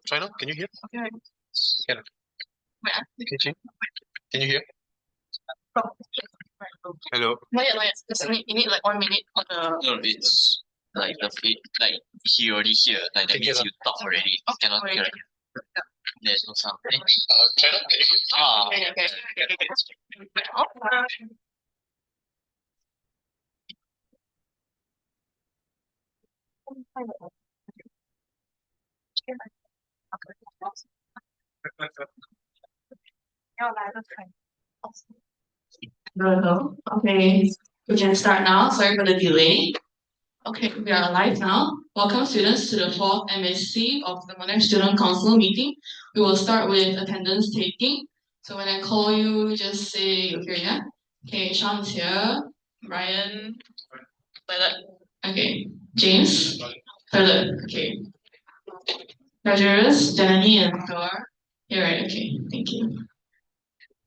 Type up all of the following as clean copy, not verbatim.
China, can you hear? Okay. Can. Can you hear? Hello. Not yet, not yet. Just you need like 1 minute on the. No, it's like the feed, like he already hear, like that means you talk already. Cannot already. hear. There's no sound. China, can you hear? Ah, Okay. Hello. Okay, we can start now. Sorry for the delay. Okay, we are live now. Welcome students to the 4th MSC of the Monash Student Council meeting. We will start with attendance taking. So when I call you, just say you're here, yeah? Okay, Sean's here. Brian, toilet. Okay, James, toilet. Okay. Treasurers, Janani and Thor. Here, right? Okay, thank you.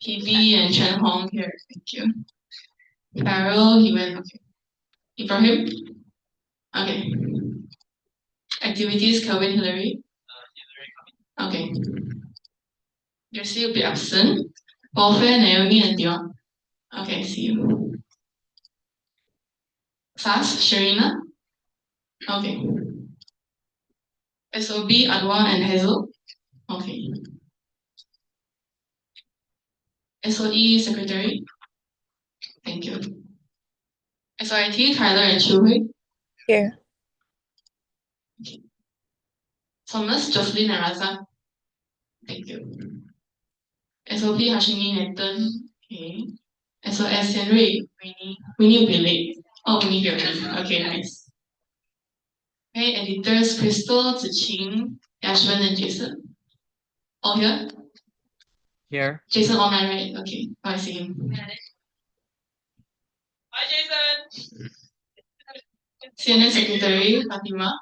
PB and Chen Hong here. Thank you. Carol, he went. Okay. Ibrahim. Okay. Activities, Kelvin, Hillary. Okay. Jersey will be absent. Welfare, Naomi and Dion. Okay, see you. SAS, Sharina. Okay. SOB, Adwa and Hazel. Okay. SOE, Secretary. Thank you. SRT, Tyler and Chuhui. Here. Okay. Thomas, Jocelyn and Raza. Thank you. SOP, Hashini, Nathan. Okay. SOS, Henry, Winnie will be late. Oh, Winnie here. Okay, nice. Okay, editors, Crystal, Ziqing, Ashwin, and Jason. All here? Here. Jason online, right? Okay. Oh, I see him. Hi, Jason. CNN Secretary, Fatima.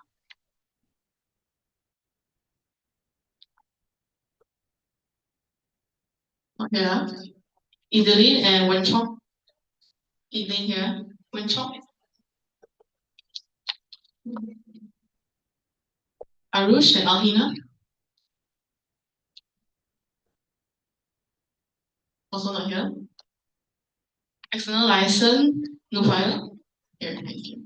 Yeah. Edeline and Wenchong. Edeline here. Wenchong. Arush and Alhina. Also not here. External license, Nufail. Here, thank you.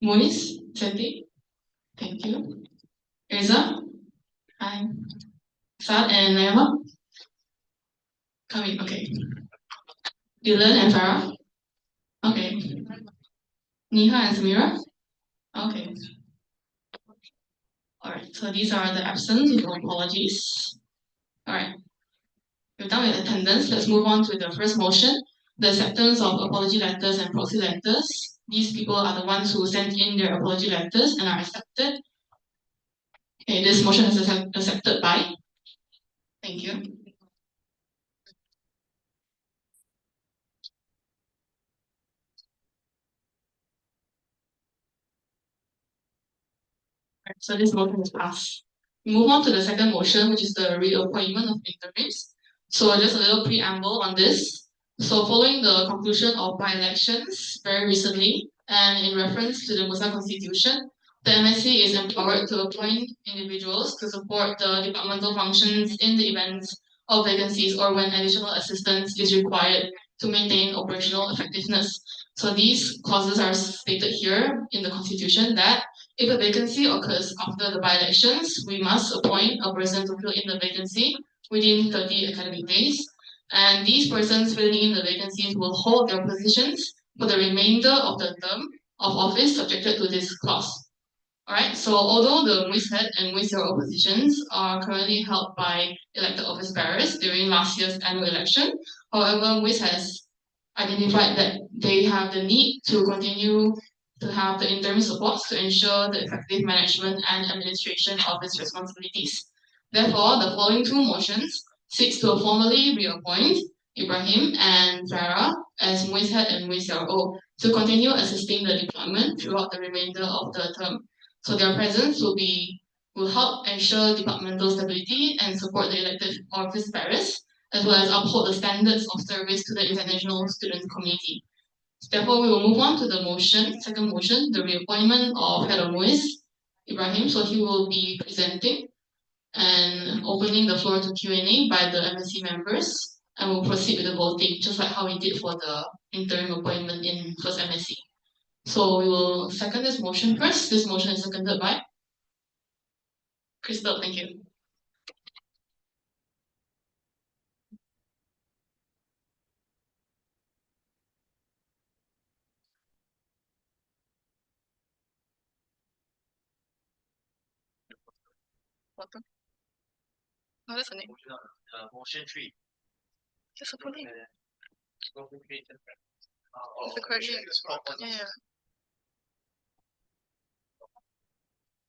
Muiz, Seti. Thank you. Irza. Hi. Sad and Naima. Coming, okay. Dylan and Farah. Okay. Niha and Samira. Okay. Alright, so these are the absence with apologies. Alright. We're done with attendance. Let's move on to the first motion, the acceptance of apology letters and proxy letters. These people are the ones who sent in their apology letters and are accepted. Okay, this motion is accepted by. Thank you. So this motion is passed. We move on to the second motion, which is the reappointment of interims. So just a little preamble on this. So following the conclusion of by-elections very recently, and in reference to the MUSA constitution, the MSC is empowered to appoint individuals to support the departmental functions in the events of vacancies or when additional assistance is required to maintain operational effectiveness. So these clauses are stated here in the constitution that if a vacancy occurs after the by-elections, we must appoint a person to fill in the vacancy within 30 academic days. And these persons filling in the vacancies will hold their positions for the remainder of the term of office subjected to this clause. Alright, so although the MUIS head and MUIS zero positions are currently held by elected office bearers during last year's annual election, however, MUIS has identified that they have the need to continue to have the interim supports to ensure the effective management and administration of its responsibilities. Therefore, the following two motions seeks to formally reappoint Ibrahim and Farah as MUIS head and MUIS CRO to continue assisting the department throughout the remainder of the term. So their presence will help ensure departmental stability and support the elected office bearers, as well as uphold the standards of service to the international student community. Therefore, we will move on to the motion, second motion, the reappointment of Head of MUIS. Ibrahim. So he will be presenting and opening the floor to Q&A by the MSC members, and we'll proceed with the voting, just like how we did for the interim appointment in first MSC. So we will second this motion first. This motion is seconded by Crystal. Thank you. What the? No, that's the name. Motion 3. Just approving. Oh, That's the correct name. Yeah.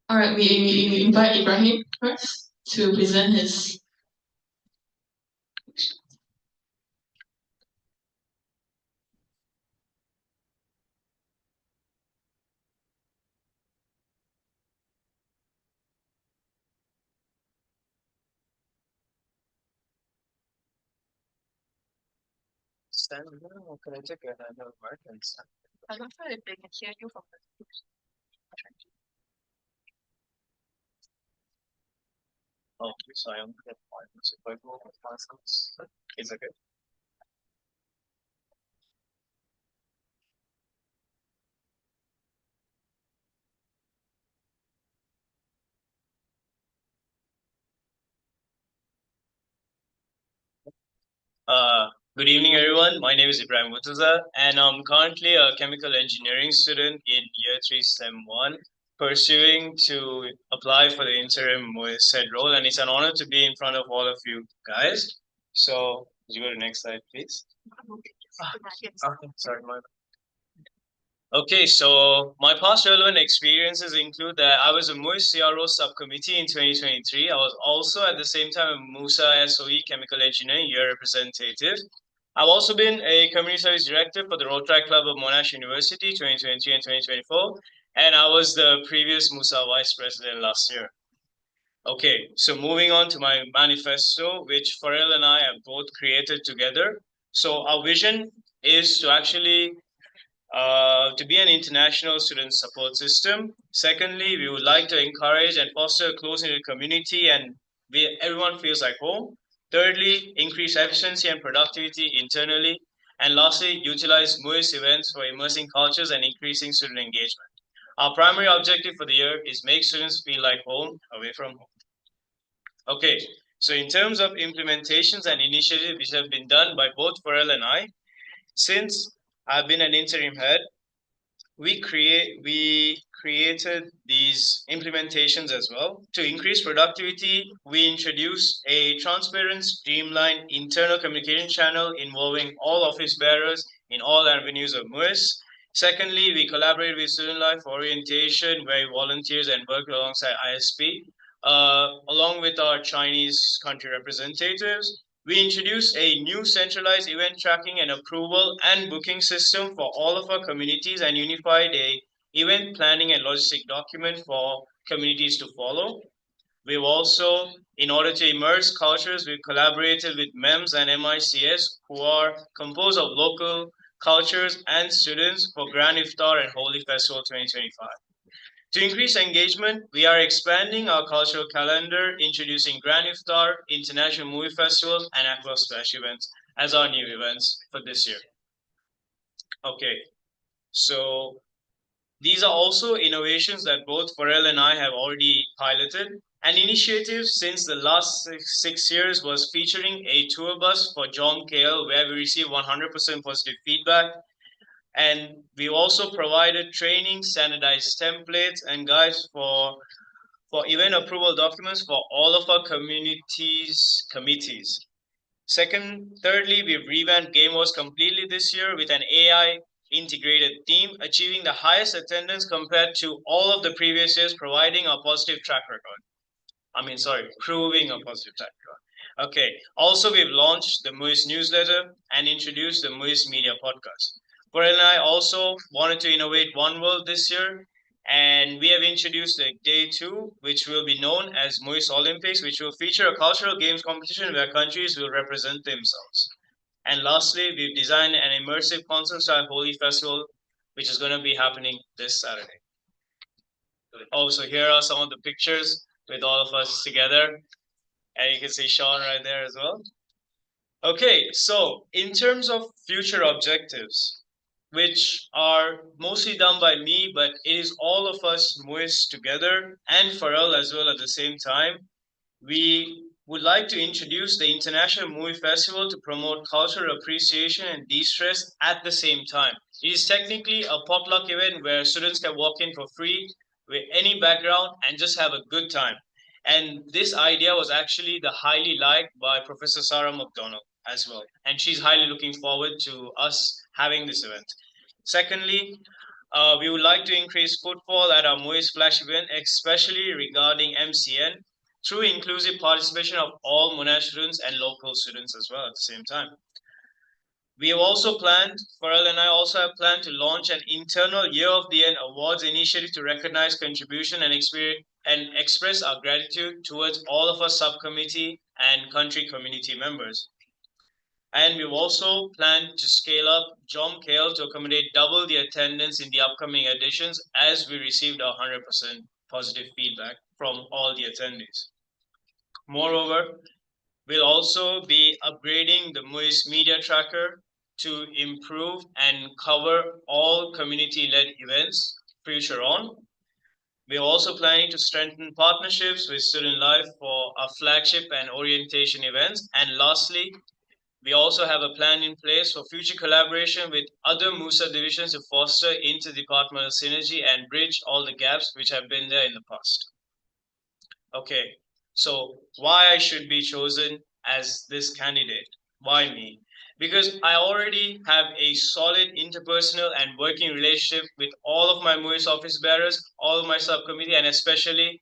All right, we invite Ibrahim first to present his. Stand there, or can I take another mic and stand? I'm not sure if they can hear you from the. Oh, so I only have 5 minutes. If I go with myself, it's okay. Good evening, everyone. My name is Ibrahim Murtaza, and I'm currently a chemical engineering student in year 3 STEM 1, pursuing to apply for the interim said role, and it's an honor to be in front of all of you guys. So, could you go to the next slide, please? Okay, sorry, my. Okay, so my past relevant experiences include that I was a MUSA CRO subcommittee in 2023. I was also at the same time a MUSA SOE chemical engineering year representative. I've also been a community service director for the Rotary Club of Monash University 2023 and 2024, and I was the previous MUSA vice president last year. Okay, so moving on to my manifesto, which Farrell and I have both created together. So our vision is to actually to be an international student support system. Secondly, we would like to encourage and foster a close-knit community and everyone feels like home. Thirdly, increase efficiency and productivity internally. And lastly, utilize MUIS events for immersing cultures and increasing student engagement. Our primary objective for the year is make students feel like home away from home. Okay, so in terms of implementations and initiatives which have been done by both Farrell and I, since I've been an interim head, we created these implementations as well. To increase productivity, we introduced a transparent, streamlined internal communication channel involving all office bearers in all avenues of MUIS. Secondly, we collaborate with Student Life Orientation, where volunteers and work alongside ISP, along with our Chinese country representatives. We introduced a new centralized event tracking and approval and booking system for all of our communities and unified a event planning and logistic document for communities to follow. We've also, in order to immerse cultures, we've collaborated with MEMS and MICS, who are composed of local cultures and students for Grand Iftar and Holy Festival 2025. To increase engagement, we are expanding our cultural calendar, introducing Grand Iftar, International Movie Festival, and Aqua Splash events as our new events for this year. Okay, so these are also innovations that both Farrell and I have already piloted. An initiative since the last six years was featuring a tour bus for John Kale, where we received 100% positive feedback. And we also provided training, standardized templates, and guides for event approval documents for all of our committees. Thirdly, we've revamped Game Wars completely this year with an AI integrated team, achieving the highest attendance compared to all of the previous years, proving a positive track record. Okay. Also, we've launched the MUIS newsletter and introduced the MUIS media podcast. Farrell and I also wanted to innovate One World this year, and we have introduced the day 2, which will be known as MUIS Olympics, which will feature a cultural games competition where countries will represent themselves. And lastly, we've designed an immersive concert-style Holy Festival, which is going to be happening this Saturday. Also, here are some of the pictures with all of us together. And you can see Sean right there as well. Okay, so in terms of future objectives, which are mostly done by me, but it is all of us MUIS together and Pharrell as well at the same time. We would like to introduce the International Movie Festival to promote cultural appreciation and de-stress at the same time. It is technically a potluck event where students can walk in for free with any background and just have a good time. And this idea was actually the highly liked by Professor Sarah McDonald as well. And she's highly looking forward to us having this event. Secondly, we would like to increase footfall at our MUIS Flash event, especially regarding MCN, through inclusive participation of all Monash students and local students as well at the same time. We have also planned, Farrell and I also have planned to launch an internal Year of the End Awards initiative to recognize contribution and express our gratitude towards all of our subcommittee and country community members. And we've also planned to scale up Jom Kale to accommodate double the attendance in the upcoming editions as we received 100% positive feedback from all the attendees. Moreover, we'll also be upgrading the MUIS Media Tracker to improve and cover all community-led events future on. We're also planning to strengthen partnerships with Student Life for our flagship and orientation events. And lastly, we also have a plan in place for future collaboration with other MUSA divisions to foster interdepartmental synergy and bridge all the gaps which have been there in the past. Okay, so why I should be chosen as this candidate? Why me? Because I already have a solid interpersonal and working relationship with all of my MUIS office bearers, all of my subcommittee, and especially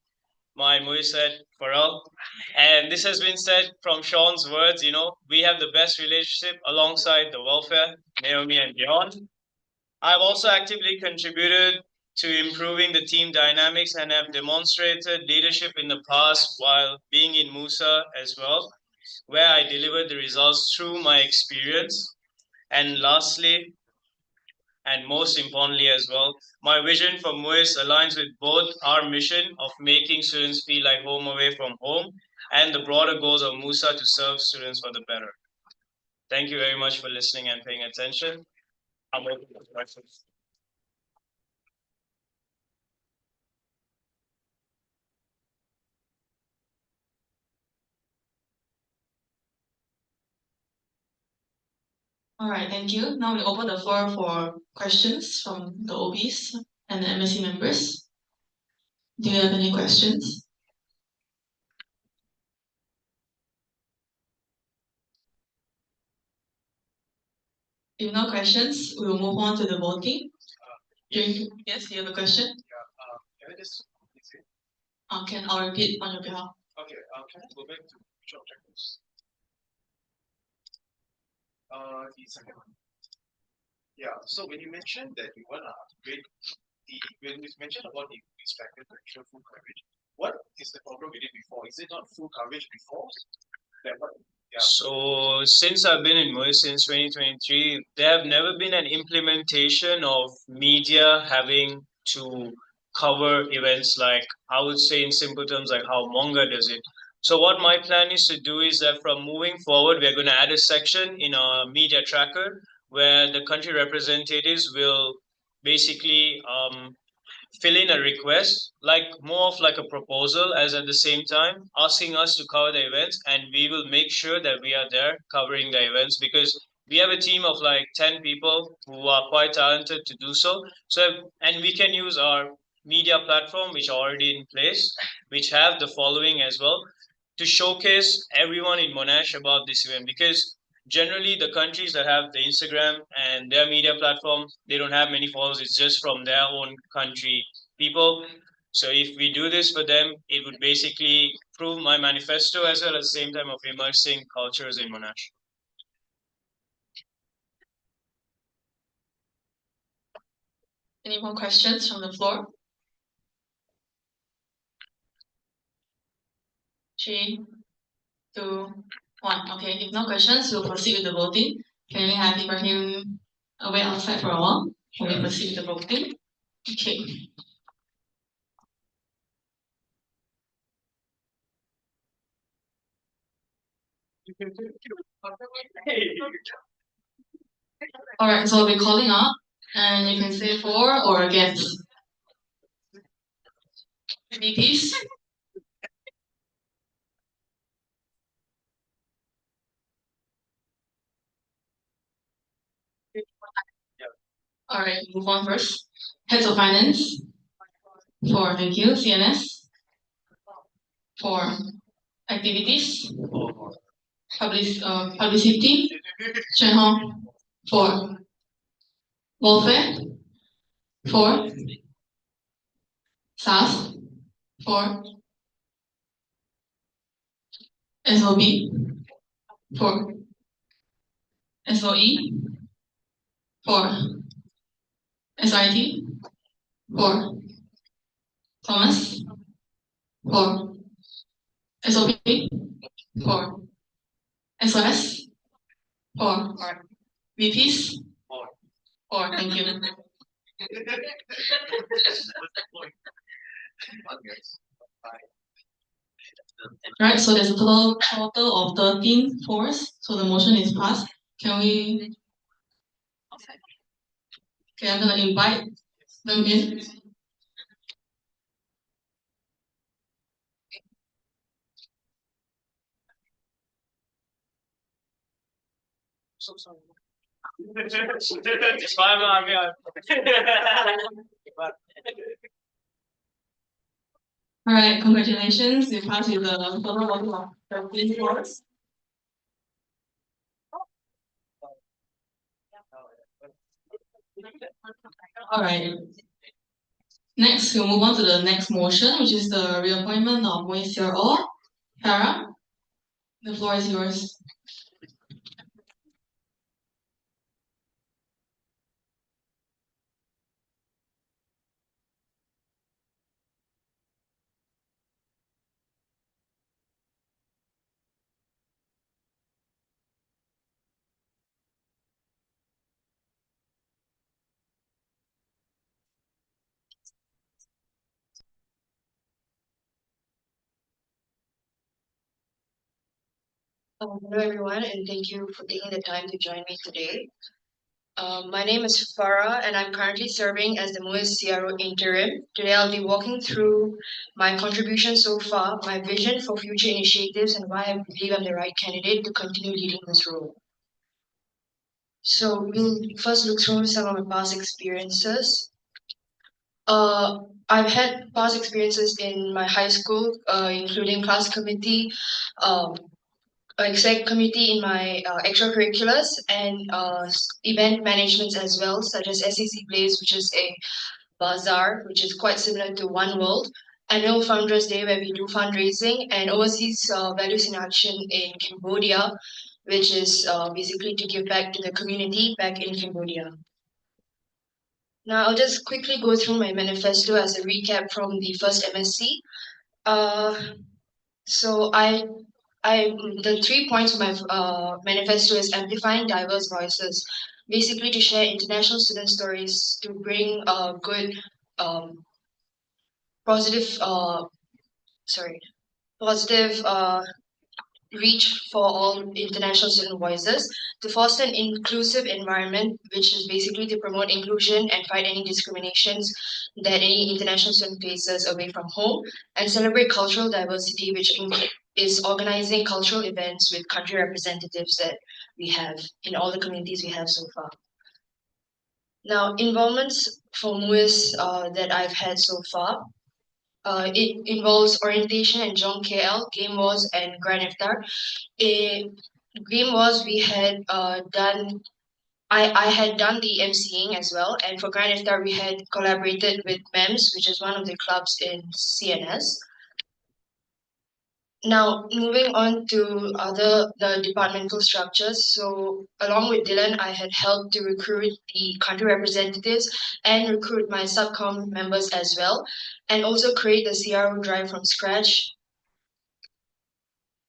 my MUIS head, Farrell. And this has been said from Sean's words, we have the best relationship alongside the welfare, Naomi and beyond. I've also actively contributed to improving the team dynamics and have demonstrated leadership in the past while being in MUSA as well, where I delivered the results through my experience. And lastly, and most importantly as well, my vision for MUIS aligns with both our mission of making students feel like home away from home and the broader goals of MUSA to serve students for the better. Thank you very much for listening and paying attention. I'm open for questions. All right, thank you. Now we open the floor for questions from the OBs and the MSC members. Do you have any questions? If no questions, we will move on to the voting. Yes, you have a question? Can I just I'll repeat on your behalf. Okay, can I go back to job objectives? The second one. Yeah, so when you mentioned that you want to upgrade when you mentioned about the expected potential full coverage, what is the problem with it before? Is it not full coverage before? Yeah. So since I've been in MUIS since 2023, there have never been an implementation of media having to cover events like, I would say in simple terms, like how Monga does it. So what my plan is to do is that from moving forward, we're going to add a section in our media tracker where the country representatives will basically fill in a request, like more of like a proposal, as at the same time asking us to cover the events, and we will make sure that we are there covering the events because we have a team of like 10 people who are quite talented to do so. And we can use our media platform, which are already in place, which have the following as well, to showcase everyone in Monash about this event because generally the countries that have the Instagram and their media platform, they don't have many followers. It's just from their own country people. So if we do this for them, it would basically prove my manifesto as well at the same time of immersing cultures in Monash. Any more questions from the floor? 3, 2, 1. Okay, if no questions, we'll proceed with the voting. Can we have Ibrahim wait outside for a while? Can we proceed with the voting? Okay. Alright, so I'll be calling up and you can say for or against. VPs? Alright, move on first. Heads of finance. For, thank you. CNS. For activities. Publicity. Chen Hong. For welfare. For SAS. For SOB. For SOE. For SIT. For Thomas. For SOP. For SOS. For VPs. For, thank you. Right, so there's a total of 13 fours, so the motion is passed. Can we? Okay, I'm gonna invite them in. So sorry. It's fine, man. All right, congratulations. You passed with the total of 13 fours. All right. Next, we'll move on to the next motion, which is the reappointment of Moise CRO. Farah, the floor is yours. Hello everyone, and thank you for taking the time to join me today. My name is Farah, and I'm currently serving as the MUSA CRO interim. Today I'll be walking through my contribution so far, my vision for future initiatives, and why I believe I'm the right candidate to continue leading this role. So we'll first look through some of my past experiences. I've had past experiences in my high school, including class committee, exec committee in my extracurriculars and event management as well, such as SEC Blaze, which is a bazaar, which is quite similar to One World, annual Founders Day where we do fundraising, and overseas Values in Action in Cambodia, which is basically to give back to the community back in Cambodia. Now I'll just quickly go through my manifesto as a recap from the first MSC. So the 3 points of my manifesto is amplifying diverse voices, basically to share international student stories to bring good, positive, positive reach for all international student voices, to foster an inclusive environment, which is basically to promote inclusion and fight any discriminations that any international student faces away from home, and celebrate cultural diversity, which is organizing cultural events with country representatives that we have in all the communities we have so far. Now, involvements for MUIS that I've had so far, it involves orientation and Jong KL, Game Wars, and Grand Iftar. In Game Wars, we had done. I had done the emceeing as well, and for Grand Iftar, we had collaborated with MEMS, which is one of the clubs in CNS. Now, moving on to the departmental structures. So, along with Dylan, I had helped to recruit the country representatives and recruit my subcom members as well, and also create the CRO drive from scratch.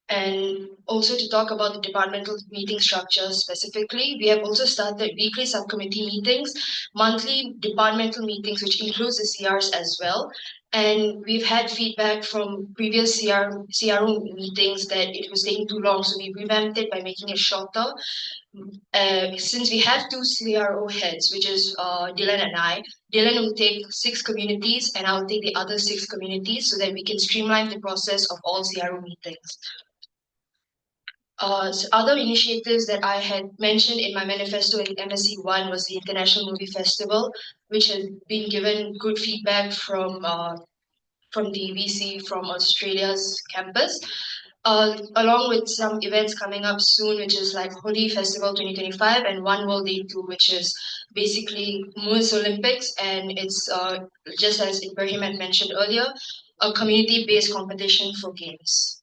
And also to talk about the departmental meeting structure specifically, we have also started weekly subcommittee meetings, monthly departmental meetings, which includes the CRs as well, And we've had feedback from previous CRO meetings that it was taking too long, so we revamped it by making it shorter. Since we have two CRO heads, which is Dylan and I, Dylan will take 6 communities and I'll take the other 6 communities so that we can streamline the process of all CRO meetings. Other initiatives that I had mentioned in my manifesto in MSC 1 was the International Movie Festival, which has been given good feedback from the VC from Australia's campus. Along with some events coming up soon, which is like Hoodie Festival 2025 and One World Day 2, which is basically MUSA Olympics, and it's just as Ibrahim had mentioned earlier, a community-based competition for games.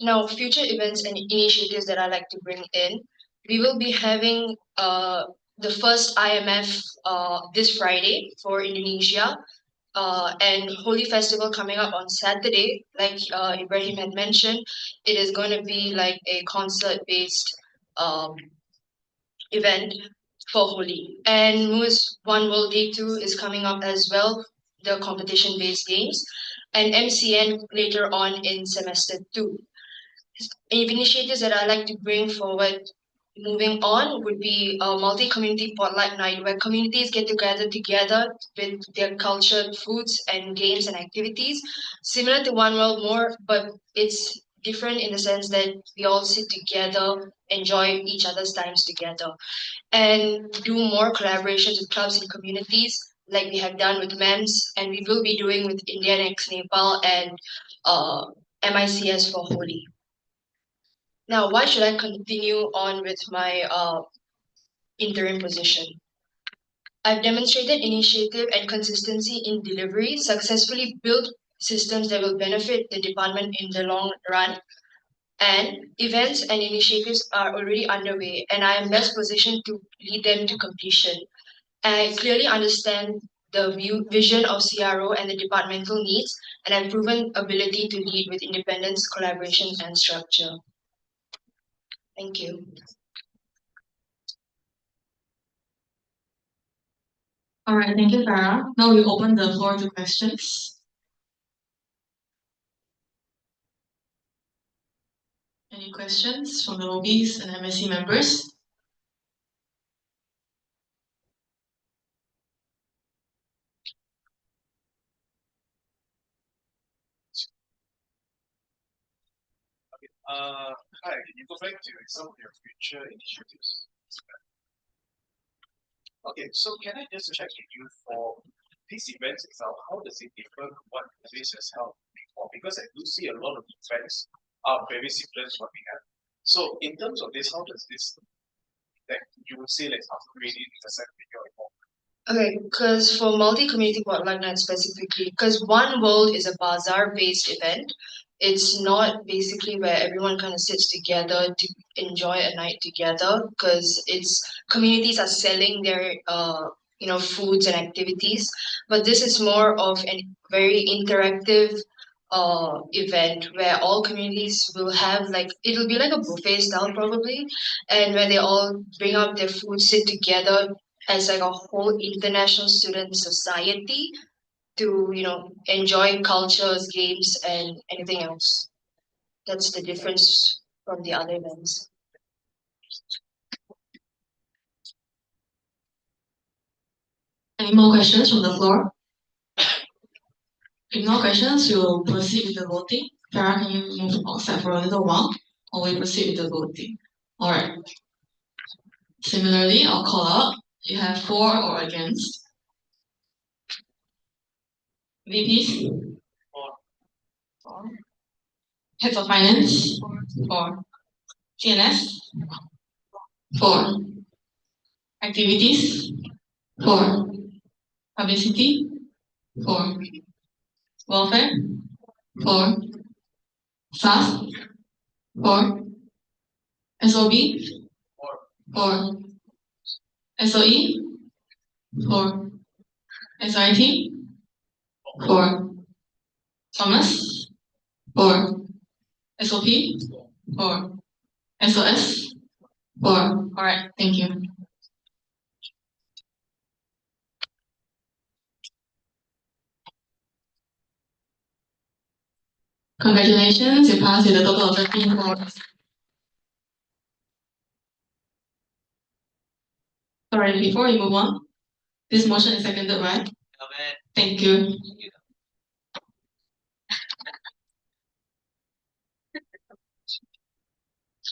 Now, future events and initiatives that I like to bring in, we will be having the first IMF this Friday for Indonesia, and Holy Festival coming up on Saturday. Like Ibrahim had mentioned, it is going to be like a concert-based event for Holi. And MUS One World Day 2 is coming up as well, the competition-based games, and MCN later on in semester 2. Initiatives that I like to bring forward moving on would be a multi-community potluck night where communities get together with their cultured foods and games and activities, similar to One World More, but it's different in the sense that we all sit together, enjoy each other's times together, and do more collaborations with clubs and communities like we have done with MEMS, and we will be doing with Indian X Nepal and MICS for Holi. Now, why should I continue on with my interim position? I've demonstrated initiative and consistency in delivery, successfully built systems that will benefit the department in the long run, and events and initiatives are already underway, and I am best positioned to lead them to completion. I clearly understand the vision of CRO and the departmental needs, and I've proven ability to lead with independence, collaboration, and structure. Thank you. All right, thank you, Farah. Now we open the floor to questions. Any questions from the OBs and MSC members? Hi, can you go back to some of your future initiatives? Okay, so can I just check with you for these events itself, how does it differ from what this has held before? Because I do see a lot of events are very similar to what we have. So in terms of this, how does this, like you would say, like upgrading the second or more? Okay, because for multi-community potluck night specifically, because One World is a bazaar-based event, it's not basically where everyone kind of sits together to enjoy a night together, because it's communities are selling their foods and activities, but this is more of a very interactive event where all communities will have like it'll be like a buffet style probably, and where they all bring up their food, sit together as like a whole international student society to enjoy cultures, games, and anything else. That's the difference from the other events. Any more questions from the floor? If no questions, we will proceed with the voting. Farah, can you move outside for a little while, or we proceed with the voting? All right. Similarly, I'll call out. You have for or against. VPs? For. Heads of finance? For. CNS? For. Activities? For. Publicity? For. Welfare? For. SAS? For. SOB? For. SOE? For. SIT? For. Thomas? For. SOP? For. SOS? For. Alright, thank you. Congratulations, you passed with a total of 13 points. Alright, before we move on, this motion is seconded, right? Thank you.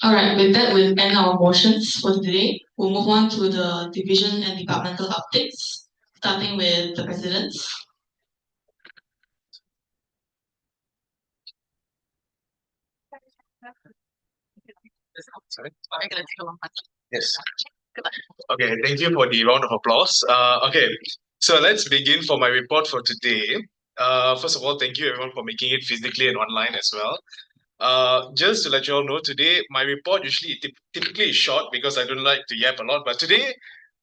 Alright, with that, we'll end our motions for today. We'll move on to the division and departmental updates, starting with the presidents. Sorry? Yes. Okay, thank you for the round of applause. Okay, so let's begin for my report for today. First of all, thank you everyone for making it physically and online as well. Just to let you all know, today my report usually typically is short because I don't like to yap a lot, but today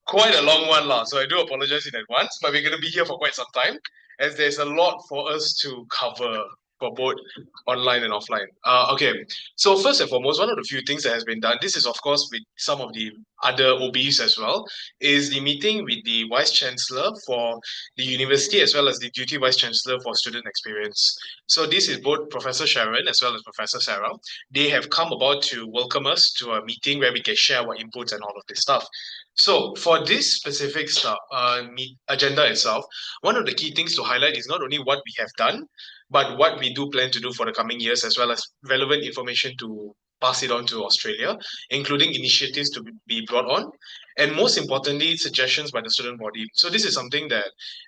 quite a long one lah. So I do apologize in advance, but we're gonna be here for quite some time as there's a lot for us to cover for both online and offline. Okay, so first and foremost, one of the few things that has been done, this is of course with some of the other OBs as well, is the meeting with the Vice Chancellor for the university as well as the Duty Vice Chancellor for student experience. So this is both Professor Sharon as well as Professor Sarah. They have come about to welcome us to a meeting where we can share our inputs and all of this stuff. So for this specific agenda itself, one of the key things to highlight is not only what we have done, but what we do plan to do for the coming years, as well as relevant information to pass it on to Australia, including initiatives to be brought on, and most importantly, suggestions by the student body. So this is something that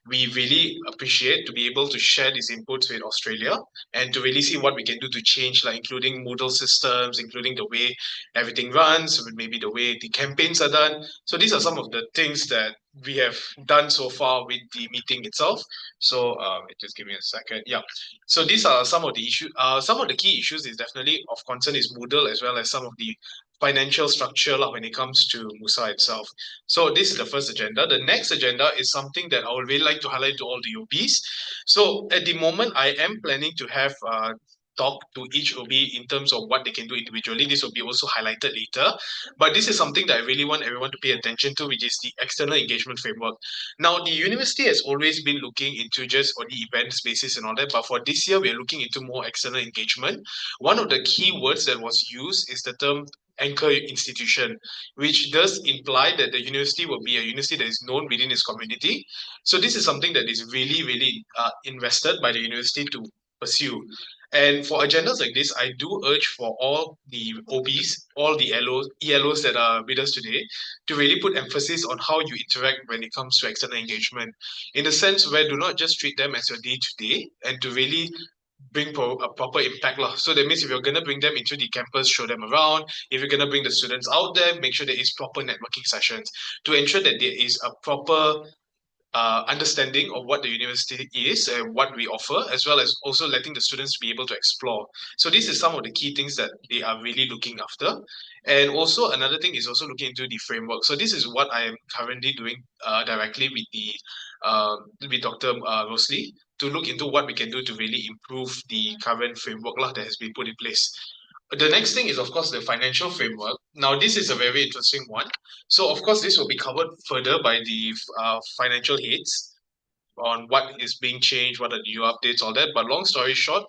we really appreciate, to be able to share these inputs with Australia and to really see what we can do to change, like including Moodle systems, including the way everything runs, maybe the way the campaigns are done. So these are some of the things that we have done so far with the meeting itself. So just give me a second. Yeah. So these are some of the issues. Some of the key issues is definitely of concern is Moodle, as well as some of the financial structure when it comes to MUSA itself. So this is the first agenda. The next agenda is something that I would really like to highlight to all the OBs. So at the moment, I am planning to have talk to each OB in terms of what they can do individually. This will be also highlighted later. But this is something that I really want everyone to pay attention to, which is the external engagement framework. Now, the university has always been looking into just on the events basis and all that, but for this year, we are looking into more external engagement. One of the key words that was used is the term anchor institution, which does imply that the university will be a university that is known within its community. So this is something that is really, really invested by the university to pursue. And for agendas like this, I do urge for all the OBs, all the ELOs that are with us today, to really put emphasis on how you interact when it comes to external engagement, in the sense where do not just treat them as your day-to-day, and to really bring a proper impact. So that means if you're going to bring them into the campus, show them around. If you're going to bring the students out there, make sure there is proper networking sessions to ensure that there is a proper understanding of what the university is and what we offer, as well as also letting the students be able to explore. So this is some of the key things that they are really looking after. And also another thing is also looking into the framework. So this is what I am currently doing directly with Dr. Rosalie, to look into what we can do to really improve the current framework that has been put in place. The next thing is, of course, the financial framework. Now, this is a very interesting one. So, of course, this will be covered further by the financial heads on what is being changed, what are the new updates, all that. But long story short,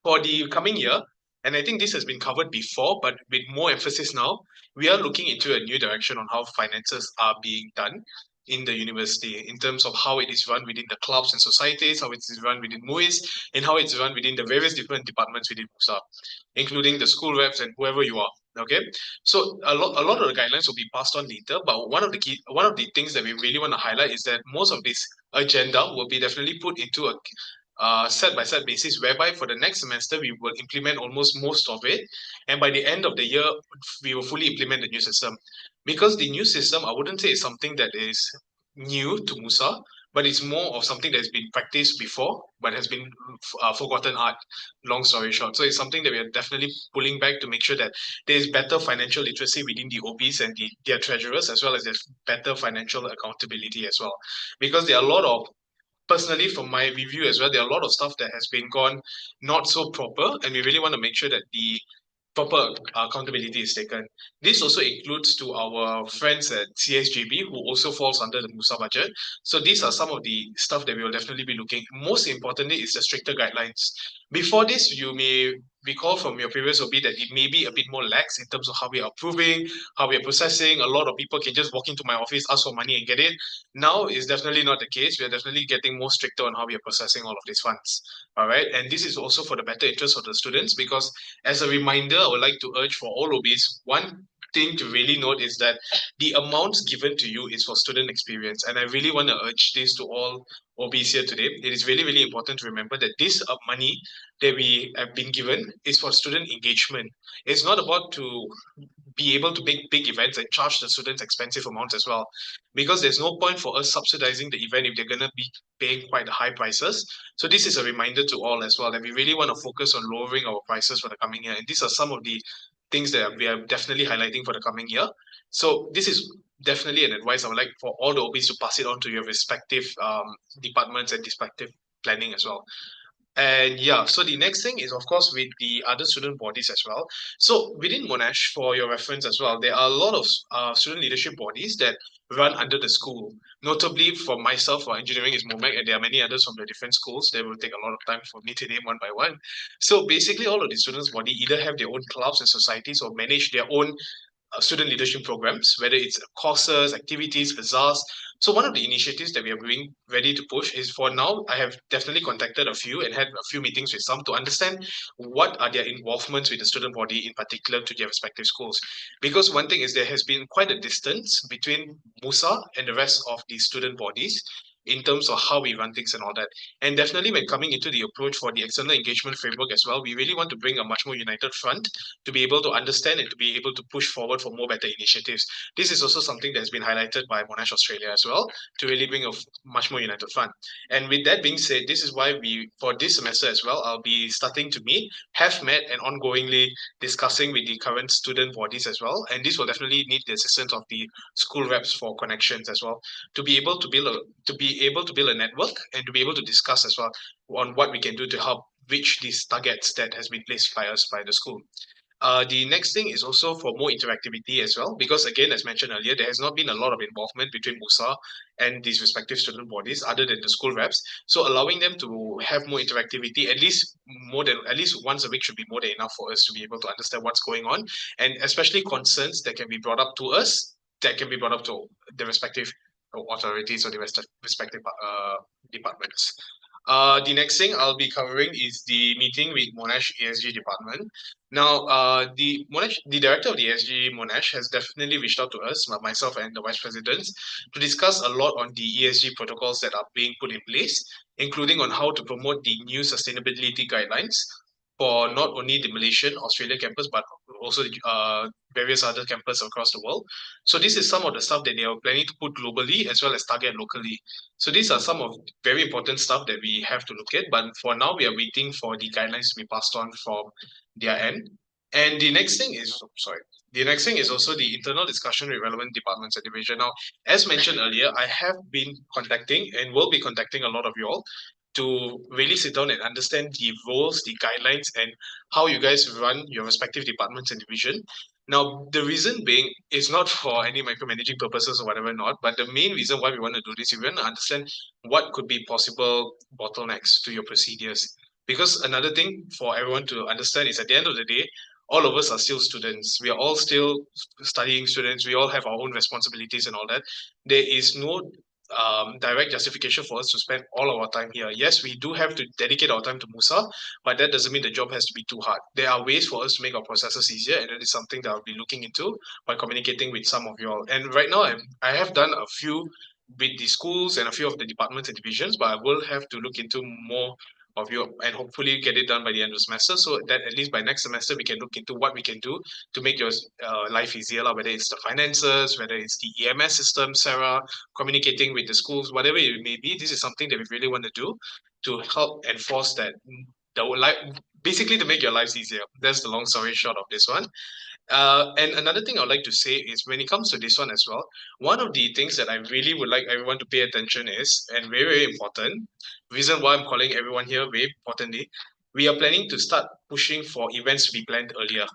for the coming year, and I think this has been covered before, but with more emphasis now, we are looking into a new direction on how finances are being done in the university, in terms of how it is run within the clubs and societies, how it is run within MUIS, and how it's run within the various different departments within MUSA, including the school reps and whoever you are. Okay, so a lot of the guidelines will be passed on later, but one of the things that we really want to highlight is that most of this agenda will be definitely put into a set-by-set basis, whereby for the next semester we will implement almost most of it, and by the end of the year we will fully implement the new system. Because the new system, I wouldn't say it's something that is new to MUSA, but it's more of something that's been practiced before but has been forgotten art, long story short. So it's something that we are definitely pulling back to make sure that there is better financial literacy within the OBs and their treasurers, as well as there's better financial accountability as well. Because there are a lot of, personally from my review as well, there are a lot of stuff that has been gone not so proper, and we really want to make sure that the proper accountability is taken. This also includes to our friends at CSGB who also falls under the MUSA budget. So these are some of the stuff that we will definitely be looking. Most importantly is the stricter guidelines. Before this, you may recall from your previous OB that it may be a bit more lax in terms of how we are approving, how we are processing. A lot of people can just walk into my office, ask for money and get it. Now is definitely not the case. We are definitely getting more stricter on how we are processing all of these funds. All right. And this is also for the better interest of the students, because as a reminder, I would like to urge for all OBs, one thing to really note is that the amounts given to you is for student experience. And I really want to urge this to all OBs here today. It is really, really important to remember that this money that we have been given is for student engagement. It's not about to be able to make big events and charge the students expensive amounts as well, because there's no point for us subsidizing the event if they're going to be paying quite high prices. So this is a reminder to all as well that we really want to focus on lowering our prices for the coming year, and these are some of the things that we are definitely highlighting for the coming year. So this is definitely an advice I would like for all the OBs to pass it on to your respective departments and respective planning as well. And yeah, so the next thing is, of course, with the other student bodies as well. So within Monash, for your reference as well, there are a lot of student leadership bodies that run under the school. Notably, for myself, for engineering is MOMEC, and there are many others from the different schools. They will take a lot of time for me to name one by one. So basically, all of the students' body either have their own clubs and societies or manage their own student leadership programs, whether it's courses, activities, bazaars. So one of the initiatives that we are being ready to push is, for now, I have definitely contacted a few and had a few meetings with some to understand what are their involvements with the student body in particular to their respective schools. Because one thing is there has been quite a distance between MUSA and the rest of the student bodies in terms of how we run things and all that. And definitely when coming into the approach for the external engagement framework as well, we really want to bring a much more united front to be able to understand and to be able to push forward for more better initiatives. This is also something that has been highlighted by Monash Australia as well, to really bring a much more united front. And with that being said, this is why we, for this semester as well, I'll be starting to meet, have met, and ongoingly discussing with the current student bodies as well. And this will definitely need the assistance of the school reps for connections as well, to be able to build a network and to be able to discuss as well on what we can do to help reach these targets that has been placed by us by the school. The next thing is also for more interactivity as well, because again, as mentioned earlier, there has not been a lot of involvement between MUSA and these respective student bodies other than the school reps. So allowing them to have more interactivity, at least once a week should be more than enough for us to be able to understand what's going on, and especially concerns that can be brought up to us, that can be brought up to the respective authorities or the respective departments. The next thing I'll be covering is the meeting with Monash ESG department. Now, the director of the ESG Monash has definitely reached out to us, myself and the vice presidents, to discuss a lot on the ESG protocols that are being put in place, including on how to promote the new sustainability guidelines for not only the Malaysian, Australia campus, but also various other campuses across the world. So this is some of the stuff that they are planning to put globally as well as target locally. So these are some of very important stuff that we have to look at. But for now, we are waiting for the guidelines to be passed on from their end. And the next thing is, the next thing is also the internal discussion with relevant departments and division. Now, as mentioned earlier, I have been contacting and will be contacting a lot of you all to really sit down and understand the roles, the guidelines, and how you guys run your respective departments and division. Now, the reason being is not for any micromanaging purposes or whatever not, but the main reason why we want to do this is we want to understand what could be possible bottlenecks to your procedures. Because another thing for everyone to understand is at the end of the day, all of us are still students. We are all still studying students. We all have our own responsibilities and all that. There is no direct justification for us to spend all our time here. Yes, we do have to dedicate our time to MUSA, but that doesn't mean the job has to be too hard. There are ways for us to make our processes easier, and that is something that I'll be looking into by communicating with some of you all. And right now, I have done a few with the schools and a few of the departments and divisions, but I will have to look into more of you and hopefully get it done by the end of the semester, so that at least by next semester we can look into what we can do to make your life easier, whether it's the finances, whether it's the EMS system, Sarah, communicating with the schools, whatever it may be. This is something that we really want to do to help enforce that the life, basically to make your lives easier. That's the long story short of this one. And another thing I'd like to say is when it comes to this one as well, one of the things that I really would like everyone to pay attention is, and very, very important, reason why I'm calling everyone here, very importantly, we are planning to start pushing for events to be planned earlier.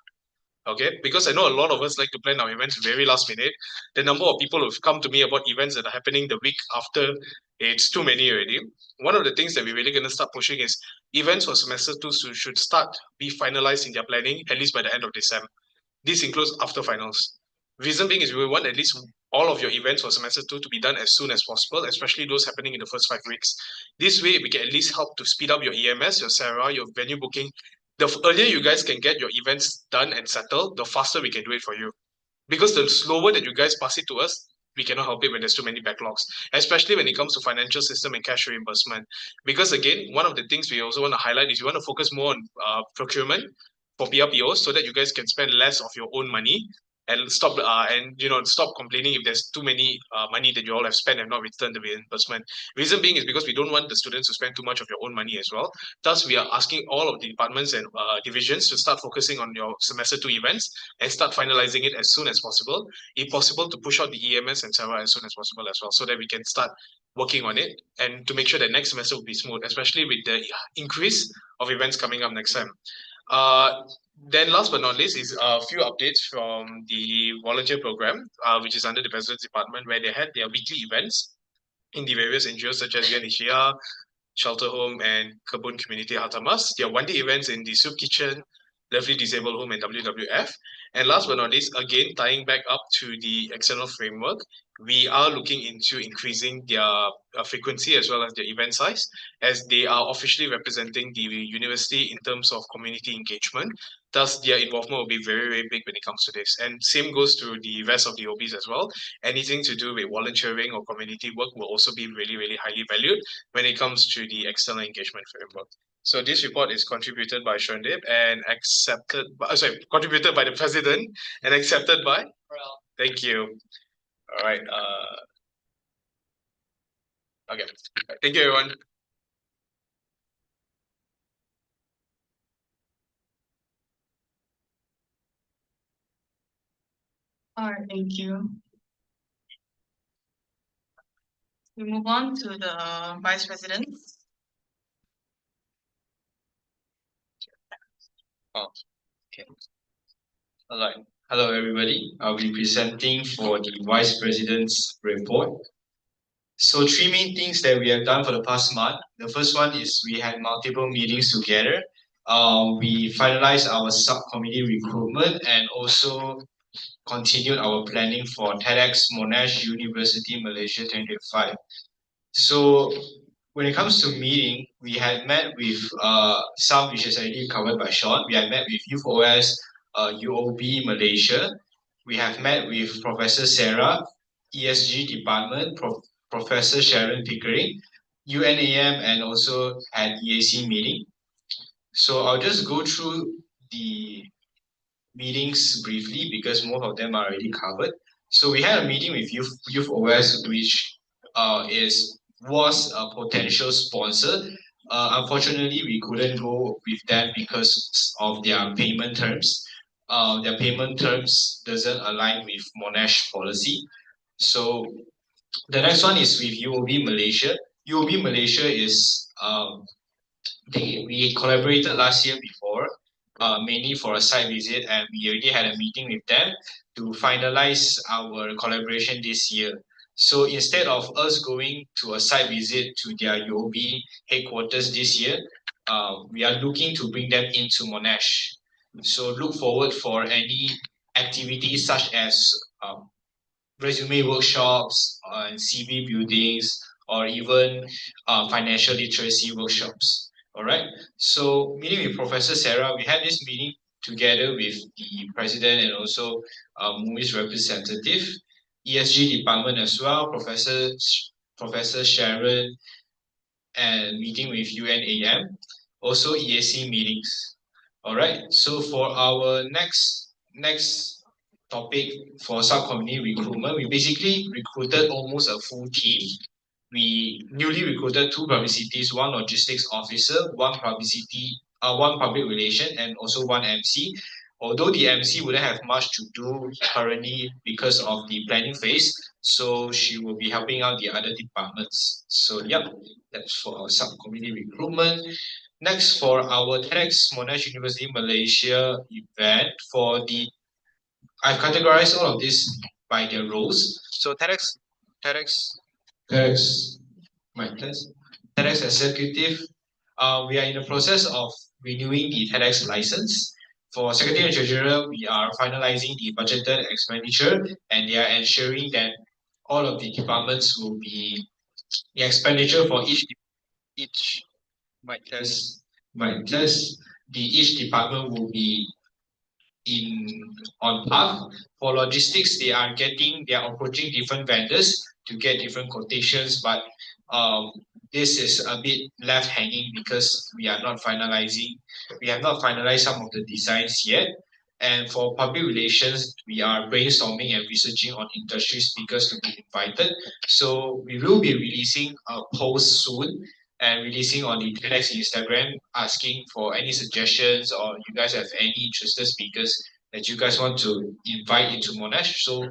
Okay, because I know a lot of us like to plan our events very last minute. The number of people who've come to me about events that are happening the week after, it's too many already. One of the things that we're really going to start pushing is events for semester 2 should start be finalized in their planning at least by the end of December. This includes after finals. Reason being is we want at least all of your events for semester 2 to be done as soon as possible, especially those happening in the first 5 weeks. This way, we can at least help to speed up your EMS, your SARA, your venue booking. The earlier you guys can get your events done and settled, the faster we can do it for you. Because the slower that you guys pass it to us, we cannot help it when there's too many backlogs, especially when it comes to financial system and cash reimbursement. Because again, one of the things we also want to highlight is we want to focus more on procurement for PRPOs so that you guys can spend less of your own money and stop complaining if there's too many money that you all have spent and not returned the reimbursement. Reason being is because we don't want the students to spend too much of your own money as well. Thus, we are asking all of the departments and divisions to start focusing on your semester 2 events and start finalizing it as soon as possible. If possible, to push out the EMS and SARA as soon as possible as well, so that we can start working on it and to make sure that next semester will be smooth, especially with the increase of events coming up next time. Then last but not least is a few updates from the volunteer program, which is under the President's Department, where they had their weekly events in the various NGOs such as UNHCR, Shelter Home, and Kebun Community Hartamas. Their one-day events in the Soup Kitchen, Lovely Disabled Home, and WWF. And last but not least, again, tying back up to the external framework, we are looking into increasing their frequency as well as their event size, as they are officially representing the university in terms of community engagement. Thus, their involvement will be very, very big when it comes to this. And same goes to the rest of the OBs as well. Anything to do with volunteering or community work will also be really, really highly valued when it comes to the external engagement framework. So this report is contributed by Shondip and contributed by the president and accepted by? Thank you. All right. Okay. Thank you, everyone. All right, thank you. We move on to the vice president. All right. Hello, everybody. I'll be presenting for the Vice President's report. So 3 main things that we have done for the past month. The first one is we had multiple meetings together. We finalized our subcommittee recruitment and also continued our planning for TEDx Monash University Malaysia 2025. So when it comes to meeting, we had met with some which is already covered by Sean. We had met with Youth OS, UOB Malaysia. We have met with Professor Sarah, ESG Department, Professor Sharon Pickering, UNAM, and also at EAC meeting. So I'll just go through the meetings briefly because most of them are already covered. So we had a meeting with Youth OS, which was a potential sponsor. Unfortunately, we couldn't go with them because of their payment terms. Their payment terms doesn't align with Monash policy. So the next one is with UOB Malaysia. UOB Malaysia is we collaborated last year before, mainly for a site visit, and we already had a meeting with them to finalize our collaboration this year. So instead of us going to a site visit to their UOB headquarters this year, we are looking to bring them into Monash. So look forward for any activities such as resume workshops on CV buildings or even financial literacy workshops. All right. So meeting with Professor Sarah, we had this meeting together with the president and also MUI's representative, ESG department as well, Professor Sharon, and meeting with UNAM, also EAC meetings. All right. So for our next topic for subcommittee recruitment, we basically recruited almost a full team. We newly recruited 2 publicities, 1 logistics officer, 1 public relation, and also 1 MC. although the MC wouldn't have much to do currently because of the planning phase, so she will be helping out the other departments. So yep, that's for our subcommittee recruitment. Next, for our TEDx Monash University Malaysia event, I've categorized all of this by their roles. So TEDx, my test, TEDx executive. We are in the process of renewing the TEDx license. For Secretary and Treasurer, we are finalizing the budgeted expenditure, and they are ensuring that all of the departments will be the expenditure for each mic test. Each department will be on path. For logistics, they are approaching different vendors to get different quotations, but this is a bit left hanging because we have not finalized some of the designs yet. And for public relations, we are brainstorming and researching on industry speakers to be invited. So we will be releasing a post soon and releasing on the TEDx Instagram, asking for any suggestions, or you guys have any interested speakers that you guys want to invite into Monash. So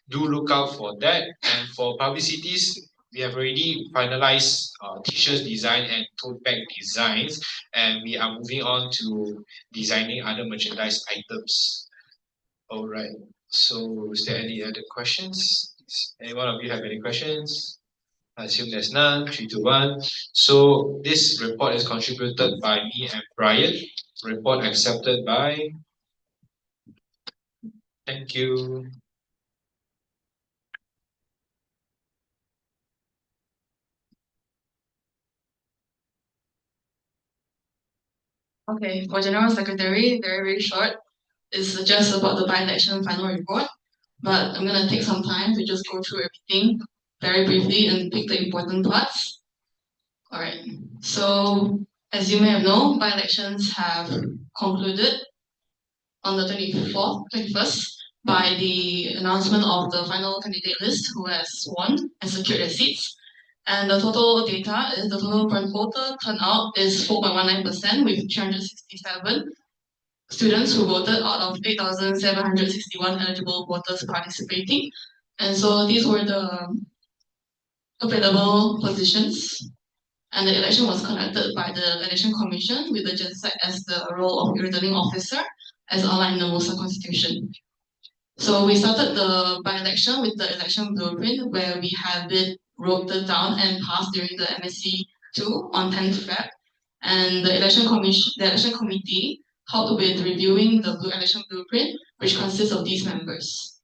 do look out for that. And for publicities, we have already finalized t-shirts design and tote bag designs, and we are moving on to designing other merchandise items. All right. So is there any other questions? Any one of you have any questions? I assume there's none. 3, 2, 1. So this report is contributed by me and Brian. Report accepted by. Thank you. Okay, for General Secretary, very short. It's just about the by-election final report, but I'm gonna take some time to just go through everything very briefly and pick the important parts. All right. So as you may have known, by-elections have concluded on the 21st by the announcement of the final candidate list who has won and secured their seats. And the total data is the total voter turnout is 4.19% with 367 students who voted out of 8,761 eligible voters participating. And so these were the available positions. And the election was conducted by the Election Commission with the GenSec as the role of returning officer as outlined in the MUSA Constitution. So we started the by-election with the election blueprint where we have it wrote down and passed during the MSC 2 on 10th Feb. And the election committee helped with reviewing the election blueprint, which consists of these members.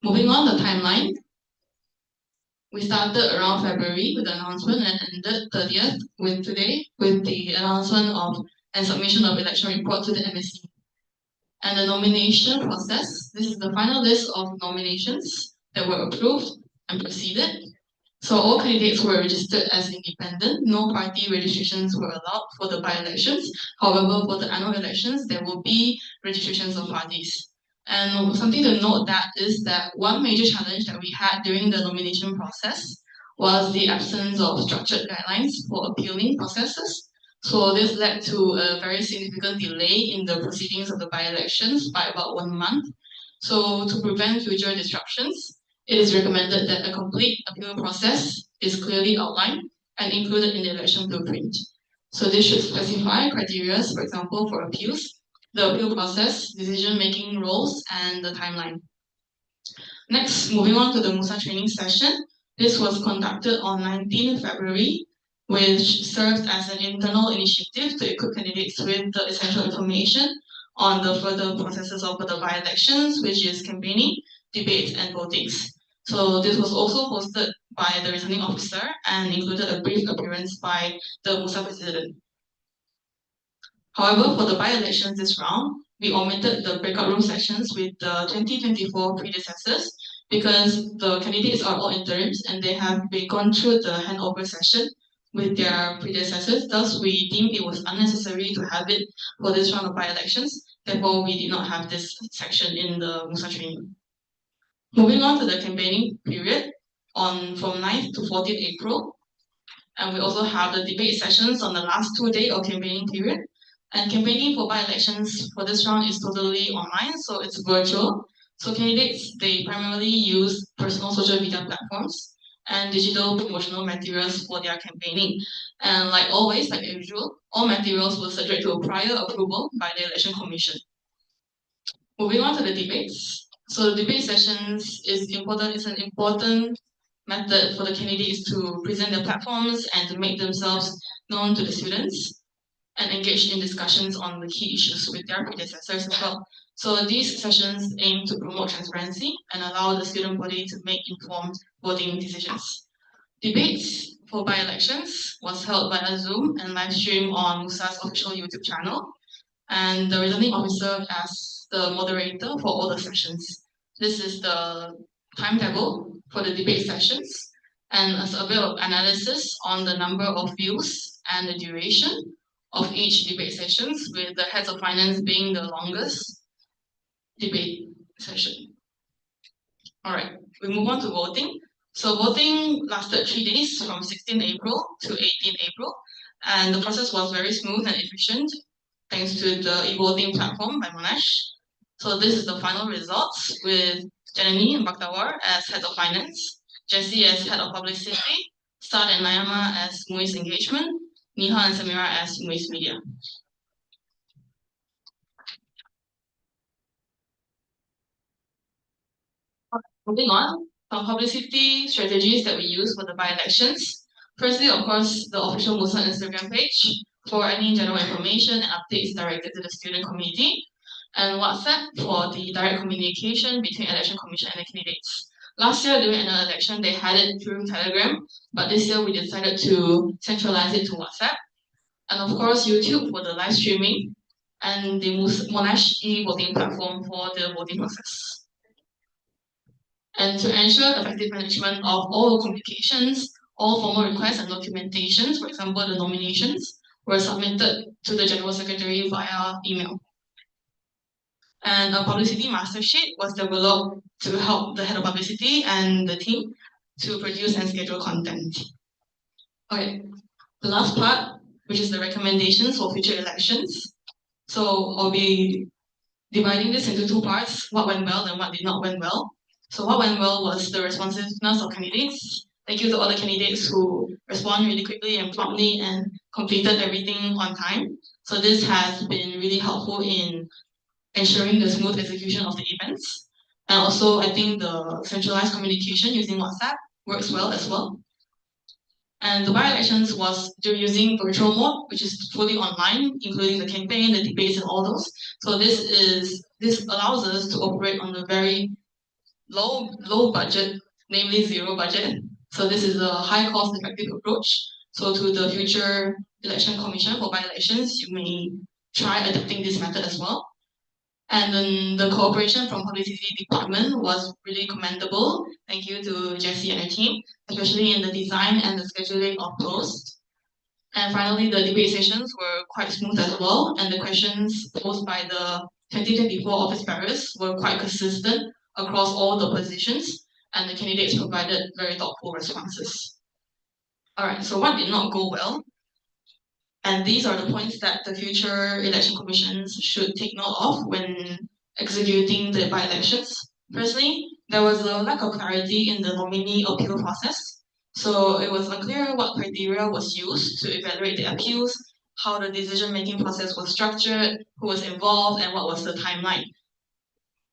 Moving on the timeline, we started around February with the announcement and ended 30th with today with the announcement of and submission of election report to the MSC. And the nomination process, this is the final list of nominations that were approved and proceeded. So all candidates were registered as independent. No party registrations were allowed for the by-elections. However, for the annual elections, there will be registrations of parties. And something to note that is that one major challenge that we had during the nomination process was the absence of structured guidelines for appealing processes. So this led to a very significant delay in the proceedings of the by-elections by about 1 month. So to prevent future disruptions, it is recommended that a complete appeal process is clearly outlined and included in the election blueprint. So this should specify criteria, for example, for appeals, the appeal process, decision-making roles, and the timeline. Next, moving on to the MUSA training session. This was conducted on 19 February, which serves as an internal initiative to equip candidates with the essential information on the further processes of the by-elections, which is campaigning, debates, and votings. So this was also hosted by the returning officer and included a brief appearance by the MUSA president. However, for the by-elections this round, we omitted the breakout room sessions with the 2024 predecessors because the candidates are all interims and they have been gone through the handover session with their predecessors. Thus, we deemed it was unnecessary to have it for this round of by-elections. Therefore, we did not have this section in the MUSA training. Moving on to the campaigning period from 9th to 14th April. And we also have the debate sessions on the last 2 days of campaigning period. And campaigning for by-elections for this round is totally online, so it's virtual. So candidates, they primarily use personal social media platforms and digital promotional materials for their campaigning. And like always, like usual, all materials were subject to a prior approval by the Election Commission. Moving on to the debates. So the debate sessions is important. It's an important method for the candidates to present their platforms and to make themselves known to the students and engage in discussions on the key issues with their predecessors as well. So these sessions aim to promote transparency and allow the student body to make informed voting decisions. Debates for by-elections was held via Zoom and live stream on MUSA's official YouTube channel, and the returning officer as the moderator for all the sessions. This is the timetable for the debate sessions and a survey of analysis on the number of views and the duration of each debate sessions, with the heads of finance being the longest debate session. All right, we move on to voting. So voting lasted 3 days from 16 April to 18 April, and the process was very smooth and efficient thanks to the e-voting platform by Monash. So this is the final results with Janani and Baktawar as head of finance, Jessie as head of publicity, Sad and Nayama as MUIS engagement, Niha and Samira as MUIS media. Moving on, some publicity strategies that we use for the by-elections. Firstly, of course, the official MUSA Instagram page for any general information and updates directed to the student community, and WhatsApp for the direct communication between election commission and the candidates. Last year during an election, they had it through Telegram, but this year we decided to centralize it to WhatsApp. And of course, YouTube for the live streaming, and the Monash e-voting platform for the voting process. And to ensure effective management of all communications, all formal requests and documentations, for example, the nominations, were submitted to the General Secretary via email. And a publicity master sheet was developed to help the head of publicity and the team to produce and schedule content. Okay, the last part, which is the recommendations for future elections. So I'll be dividing this into two parts, what went well and what did not went well. So what went well was the responsiveness of candidates. Thank you to all the candidates who respond really quickly and promptly and completed everything on time. So this has been really helpful in ensuring the smooth execution of the events. And also, I think the centralized communication using WhatsApp works well as well. And the by-elections was using virtual mode, which is fully online, including the campaign, the debates, and all those. So this allows us to operate on a very low budget, namely zero budget. So this is a high cost effective approach. So to the future election commission for by-elections, you may try adapting this method as well. And then the cooperation from publicity department was really commendable. Thank you to Jessie and her team, especially in the design and the scheduling of posts. And finally, the debate sessions were quite smooth as well, and the questions posed by the 2024 office bearers were quite consistent across all the positions, and the candidates provided very thoughtful responses. All right, so what did not go well? And these are the points that the future election commissions should take note of when executing the by-elections. Firstly, there was a lack of clarity in the nominee appeal process. So it was unclear what criteria was used to evaluate the appeals, how the decision-making process was structured, who was involved, and what was the timeline.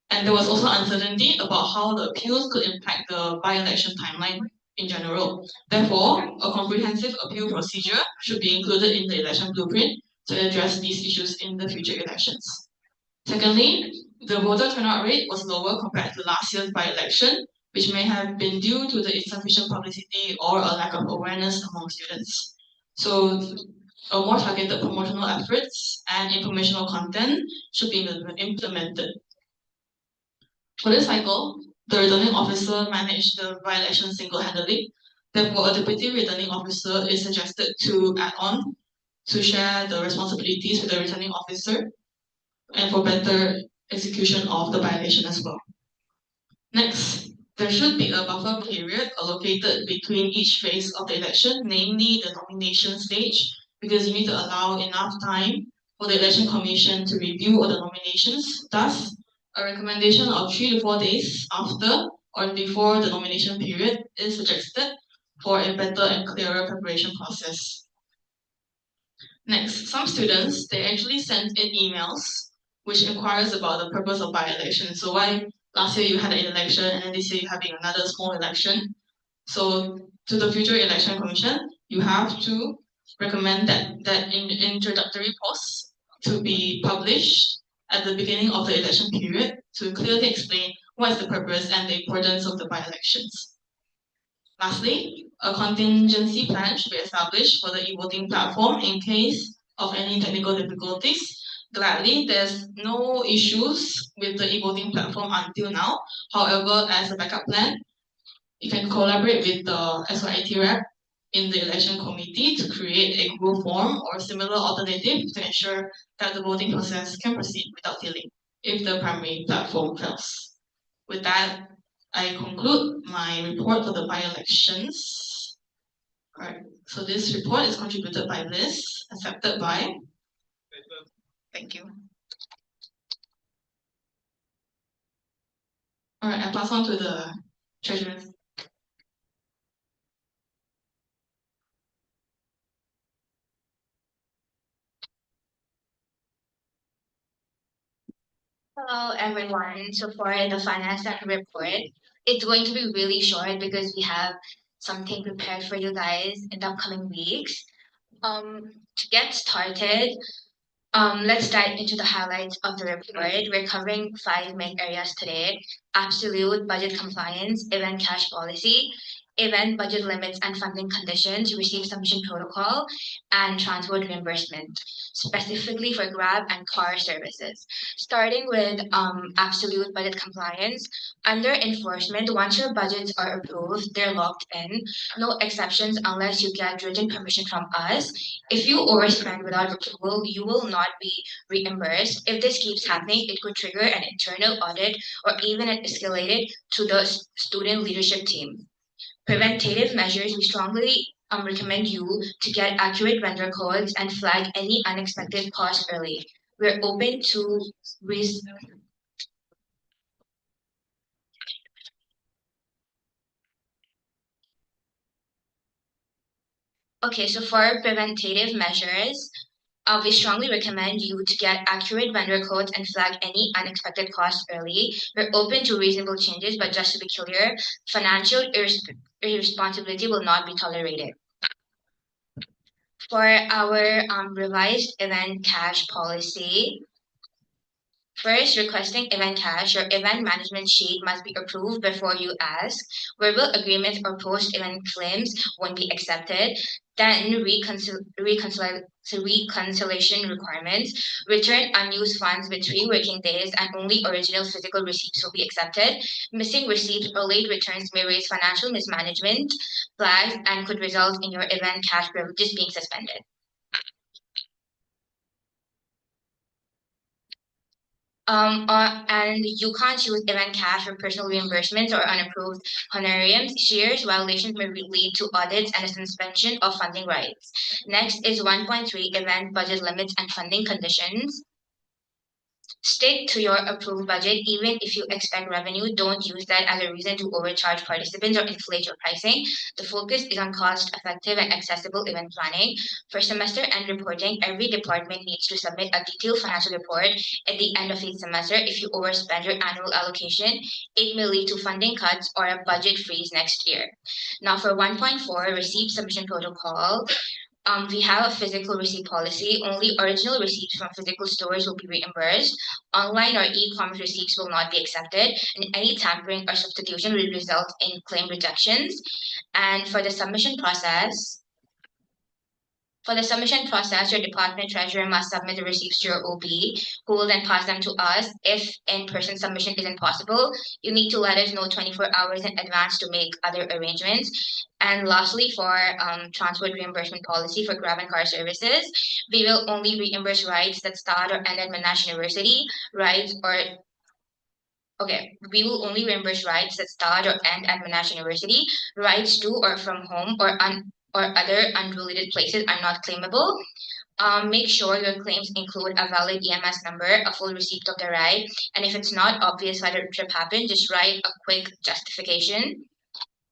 And there was also uncertainty about how the appeals could impact the by-election timeline in general. Therefore, a comprehensive appeal procedure should be included in the election blueprint to address these issues in the future elections. Secondly, the voter turnout rate was lower compared to last year's by-election, which may have been due to the insufficient publicity or a lack of awareness among students. So a more targeted promotional efforts and informational content should be implemented. For this cycle, the returning officer managed the by-election single-handedly. Therefore, a deputy returning officer is suggested to add on to share the responsibilities with the returning officer and for better execution of the by-election as well. Next, there should be a buffer period allocated between each phase of the election, namely the nomination stage, because you need to allow enough time for the Election Commission to review all the nominations. Thus, a recommendation of 3 to 4 days after or before the nomination period is suggested for a better and clearer preparation process. Next, some students, they actually sent in emails which inquires about the purpose of by-election. So why last year you had an election and then this year you're having another small election. So to the future election commission, you have to recommend that introductory post to be published at the beginning of the election period to clearly explain what is the purpose and the importance of the by-elections. Lastly, a contingency plan should be established for the e-voting platform in case of any technical difficulties. Gladly, there's no issues with the e-voting platform until now. However, as a backup plan, you can collaborate with the SYIT rep in the election committee to create a Google form or similar alternative to ensure that the voting process can proceed without delay if the primary platform fails. With that, I conclude my report for the by-elections. Alright, so this report is contributed by Liz, accepted by. Thank you. Alright, I pass on to the treasurer. Hello everyone. So for the finance report, it's going to be really short because we have something prepared for you guys in the upcoming weeks. To get started, let's dive into the highlights of the report. We're covering 5 main areas today: absolute budget compliance, event cash policy, event budget limits and funding conditions, receipt submission protocol, and transport reimbursement, specifically for Grab and car services. Starting with absolute budget compliance, under enforcement, once your budgets are approved, they're locked in. No exceptions unless you get written permission from us. If you overspend without approval, you will not be reimbursed. If this keeps happening, it could trigger an internal audit or even escalated to the student leadership team. Preventative measures, we strongly recommend you to get accurate vendor codes and flag any unexpected costs early. We're open to Okay, so for preventative measures, we strongly recommend you to get accurate vendor codes and flag any unexpected costs early. We're open to reasonable changes, but just to be clear, financial irresponsibility will not be tolerated. For our revised event cash policy, first, requesting event cash, your event management sheet must be approved before you ask. Verbal agreements or post-event claims won't be accepted. Then reconciliation requirements. Return unused funds with 3 working days and only original physical receipts will be accepted. Missing receipts or late returns may raise financial mismanagement flags and could result in your event cash privileges being suspended. And you can't use event cash for personal reimbursements or unapproved honorariums. Shares violations may lead to audits and a suspension of funding rights. Next is 1.3 event budget limits and funding conditions. Stick to your approved budget even if you expect revenue. Don't use that as a reason to overcharge participants or inflate your pricing. The focus is on cost-effective and accessible event planning. For semester end reporting, every department needs to submit a detailed financial report at the end of each semester. If you overspend your annual allocation, it may lead to funding cuts or a budget freeze next year. Now for 1.4, receipt submission protocol. We have a physical receipt policy. Only original receipts from physical stores will be reimbursed. Online or e-commerce receipts will not be accepted, and any tampering or substitution will result in claim rejections. And for the submission process, your department treasurer must submit the receipts to your OB, who will then pass them to us. If in-person submission isn't possible, you need to let us know 24 hours in advance to make other arrangements. And lastly, for transport reimbursement policy for Grab and car services, we will only reimburse rides that start or end at Monash University, we will only reimburse rides that start or end at Monash University. Rides to or from home or other unrelated places are not claimable. Make sure your claims include a valid EMS number, a full receipt of the ride, and if it's not obvious why the trip happened, just write a quick justification.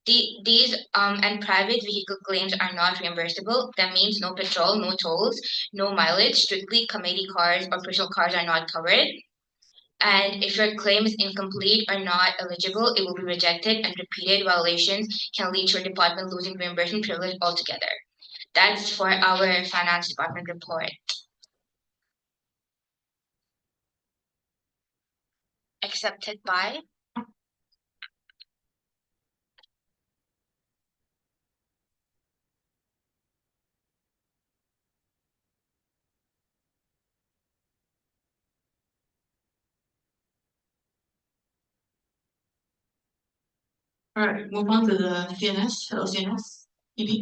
These and private vehicle claims are not reimbursable. That means no petrol, no tolls, no mileage. Strictly committee cars or personal cars are not covered. And if your claim is incomplete or not eligible, it will be rejected, and repeated violations can lead to your department losing reimbursement privilege altogether. That's for our finance department report. Accepted by All right, move on to the CNS. Hello, CNS. EB.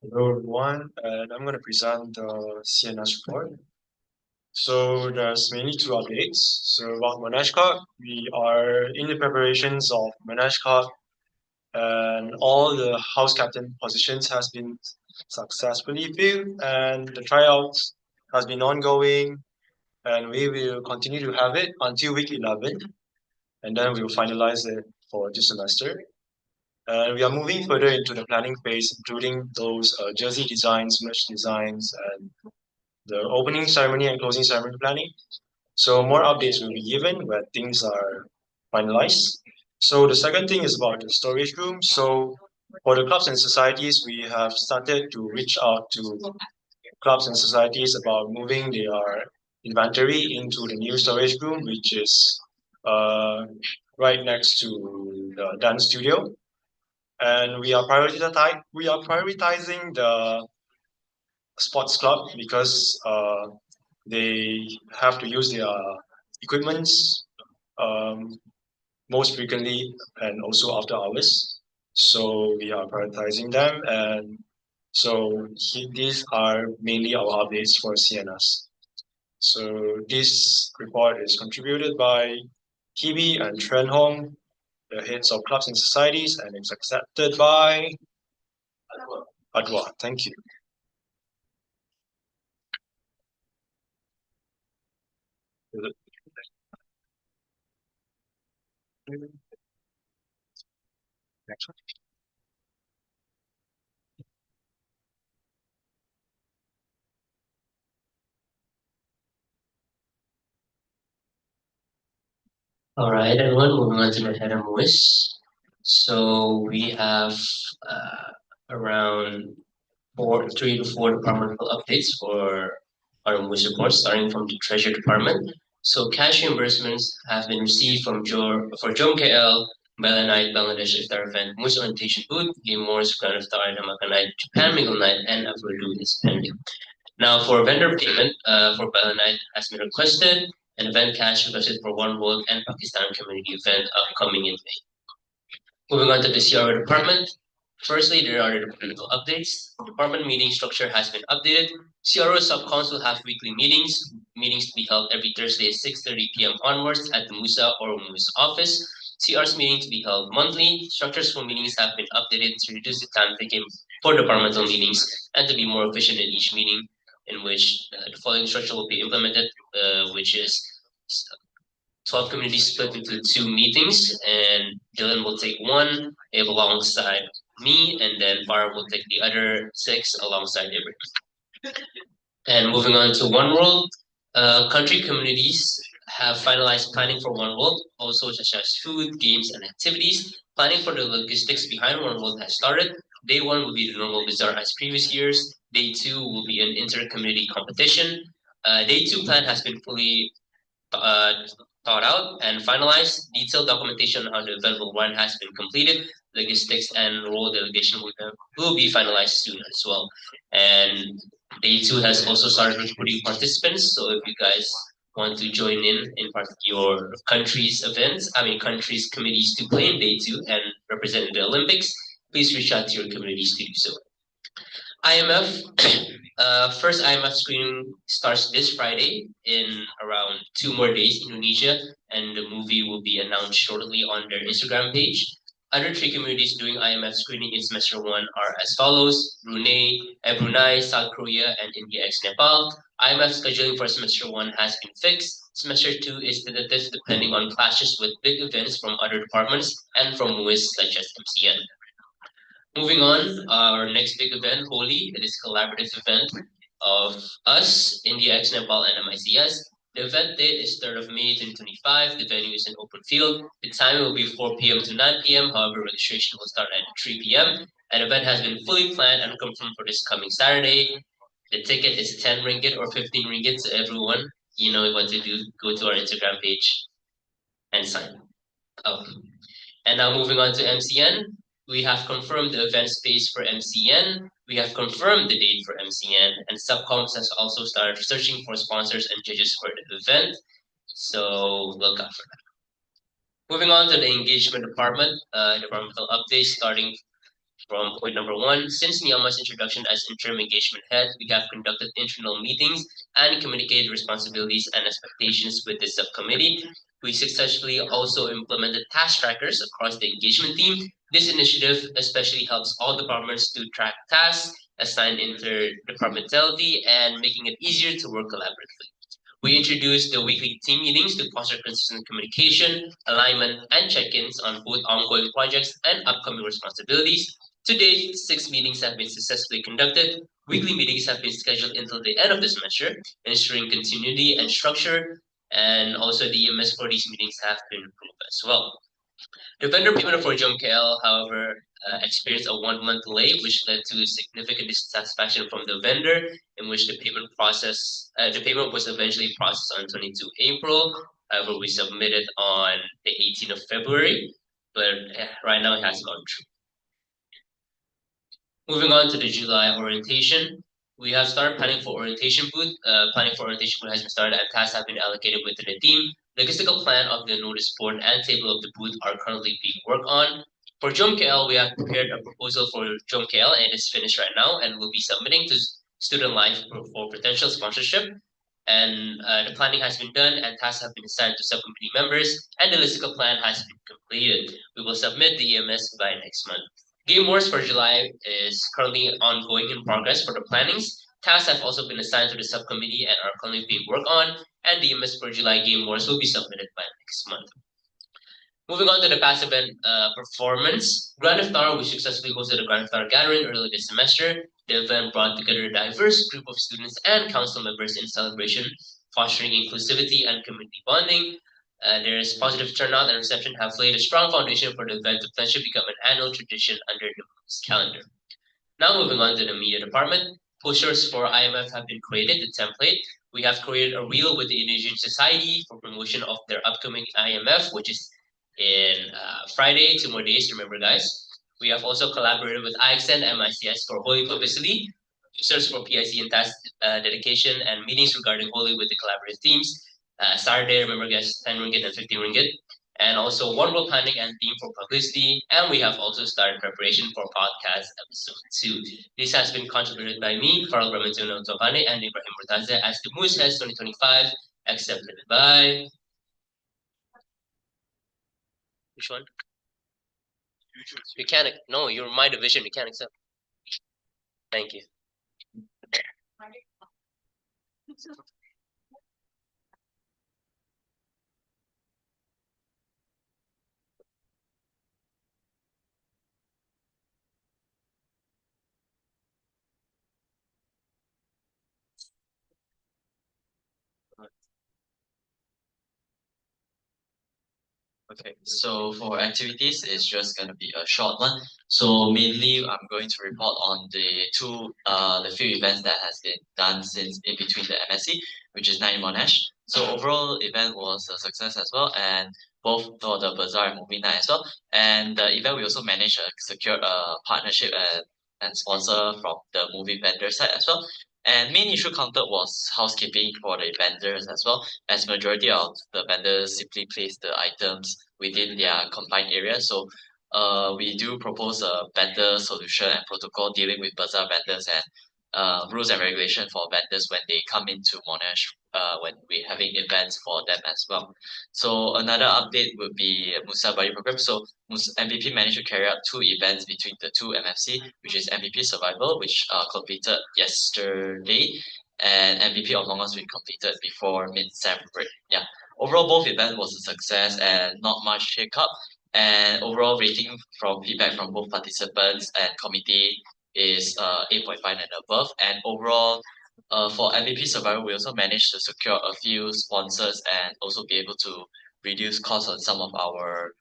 Hello everyone, and I'm going to present the CNS report. So there's mainly two updates. So about Monash Cup, we are in the preparations of Monash Cup, and all the house captain positions has been successfully filled, and the tryouts has been ongoing, and we will continue to have it until week 11, and then we will finalize it for this semester. And we are moving further into the planning phase, including those jersey designs, merch designs, and the opening ceremony and closing ceremony planning. So more updates will be given when things are finalized. So the second thing is about the storage room. So for the clubs and societies, we have started to reach out to clubs and societies about moving their inventory into the new storage room, which is right next to the dance studio. And we are prioritizing the sports club because they have to use their equipments most frequently and also after hours. So we are prioritizing them, and so these are mainly our updates for CNS. So this report is contributed by Kibi and Trenholm, the heads of clubs and societies, and it's accepted by Adwa. Thank you. Next one. All right, everyone, moving on to the header MUS. So we have around 3 to 4 departmental updates for our MUS report, starting from the Treasury Department. So cash reimbursements have been received from for Jom KL, Bella Night, Bangladesh Iftar Event, MUS Orientation Booth, Game Morse, Grand Iftar, Dhamaka Night, Japan Mingle Night, and Afrodu is pending. Now for vendor payment for Bella Night has been requested, and event cash requested for One World and Pakistan Community event upcoming in May. Moving on to the CRO department. Firstly, there are the departmental updates. Department meeting structure has been updated. CRO subcons will have weekly meetings to be held every Thursday at 6:30 p.m. onwards at the MUSA or MUS office. CR's meeting to be held monthly. Structures for meetings have been updated to reduce the time taken for departmental meetings and to be more efficient in each meeting, in which the following structure will be implemented, which is 12 communities split into 2 meetings, and Dylan will take one alongside me, and then Farah will take the other 6 alongside Ibrahim. And moving on to One World, country communities have finalized planning for One World, also such as food, games, and activities. Planning for the logistics behind One World has started. Day 1 will be the normal bazaar as previous years. Day 2 will be an inter-community competition. Day 2 plan has been fully thought out and finalized. Detailed documentation on how the event will run has been completed. Logistics and role delegation will be finalized soon as well. And Day 2 has also started recruiting participants. So if you guys want to join in part of your country's events, country's committees to play in Day 2 and represent the Olympics, please reach out to your communities to do so. IMF First IMF screening starts this Friday in around 2 more days in Indonesia, and the movie will be announced shortly on their Instagram page. Other three communities doing IMF screening in semester 1 are as follows: Brunei, South Korea, and India x Nepal. IMF scheduling for semester 1 has been fixed. Semester 2 is tentative depending on clashes with big events from other departments and from WIS such as MCN. Moving on, our next big event, Holi, it is a collaborative event of us, India X Nepal, and MICS. The event date is 3rd of May 2025. The venue is an open field. The time will be 4 p.m. to 9 p.m. However, registration will start at 3 p.m. An event has been fully planned and confirmed for this coming Saturday. The ticket is 10 ringgit or 15 ringgit, so everyone, you know what to do. Go to our Instagram page and sign up. And now moving on to MCN, we have confirmed the event space for MCN. We have confirmed the date for MCN, and Subcoms has also started searching for sponsors and judges for the event. So look out for that. Moving on to the engagement department, departmental updates starting from point number 1. Since Niyama's introduction as interim engagement head, we have conducted internal meetings and communicated responsibilities and expectations with the subcommittee. We successfully also implemented task trackers across the engagement team. This initiative especially helps all departments to track tasks, assign interdepartmentality, and making it easier to work collaboratively. We introduced the weekly team meetings to foster consistent communication, alignment, and check-ins on both ongoing projects and upcoming responsibilities. To date, 6 meetings have been successfully conducted. Weekly meetings have been scheduled until the end of the semester, ensuring continuity and structure, and also the EMS for these meetings have been approved as well. The vendor payment for JomKL, however, experienced a 1-month delay, which led to significant dissatisfaction from the vendor, in which the payment was eventually processed on 22 April. However, we submitted on the 18th of February, but right now it has gone through. Moving on to the July orientation, we have started planning for orientation booth. Planning for orientation booth has been started and tasks have been allocated within the team. Logistical plan of the notice board and table of the booth are currently being worked on. For JomKL, we have prepared a proposal for JomKL and it is finished right now and will be submitting to Student Life for potential sponsorship. And the planning has been done and tasks have been assigned to subcommittee members and the logistical plan has been completed. We will submit the EMS by next month. Game Wars for July is currently ongoing in progress for the plannings. Tasks have also been assigned to the subcommittee and are currently being worked on, and the EMS for July Game Wars will be submitted by next month. Moving on to the past event performance, Grand Iftar, we successfully hosted a Grand Iftar gathering earlier this semester. The event brought together a diverse group of students and council members in celebration, fostering inclusivity and community bonding. There is positive turnout and reception have laid a strong foundation for the event to potentially become an annual tradition under the MUSA calendar. Now moving on to the media department, posters for IMF have been created, the template. We have created a reel with the Indonesian Society for promotion of their upcoming IMF, which is in Friday, 2 more days, remember guys. We have also collaborated with IXN and MICS for Holy publicity, posters for PIC and task dedication, and meetings regarding Holy with the collaborative teams. Saturday, remember guys, 10 ringgit and 15 ringgit. And also one world planning and theme for publicity. And we have also started preparation for podcast episode 2. This has been contributed by me, Farrell Ramantuno Topane, and Ibrahim Murtaza as the MUSA 2025, accepted by... Which one? Mechanic. No, you're my division, mechanic accept. Thank you. Okay, so for activities, it's just gonna be a short one. So mainly, I'm going to report on the few events that has been done since in between the MSC, which is Night in Monash. So overall event was a success as well, and both for the bazaar and movie night as well. And the event we also managed to secure a partnership and sponsor from the movie vendor side as well. And main issue counted was housekeeping for the vendors as well, as majority of the vendors simply place the items within their confined area. So we do propose a better solution and protocol dealing with bazaar vendors and rules and regulation for vendors when they come into Monash when we're having events for them as well. So another update would be MUSA buddy program. So MVP managed to carry out 2 events between the 2 MFC, which is MVP Survival, which completed yesterday, and MVP Among Us, we completed before mid-sem break. Yeah, overall both events was a success and not much hiccup. And overall rating from feedback from both participants and committee is 8.5 and above. And overall, for MVP Survival, we also managed to secure a few sponsors and also be able to reduce costs on some of our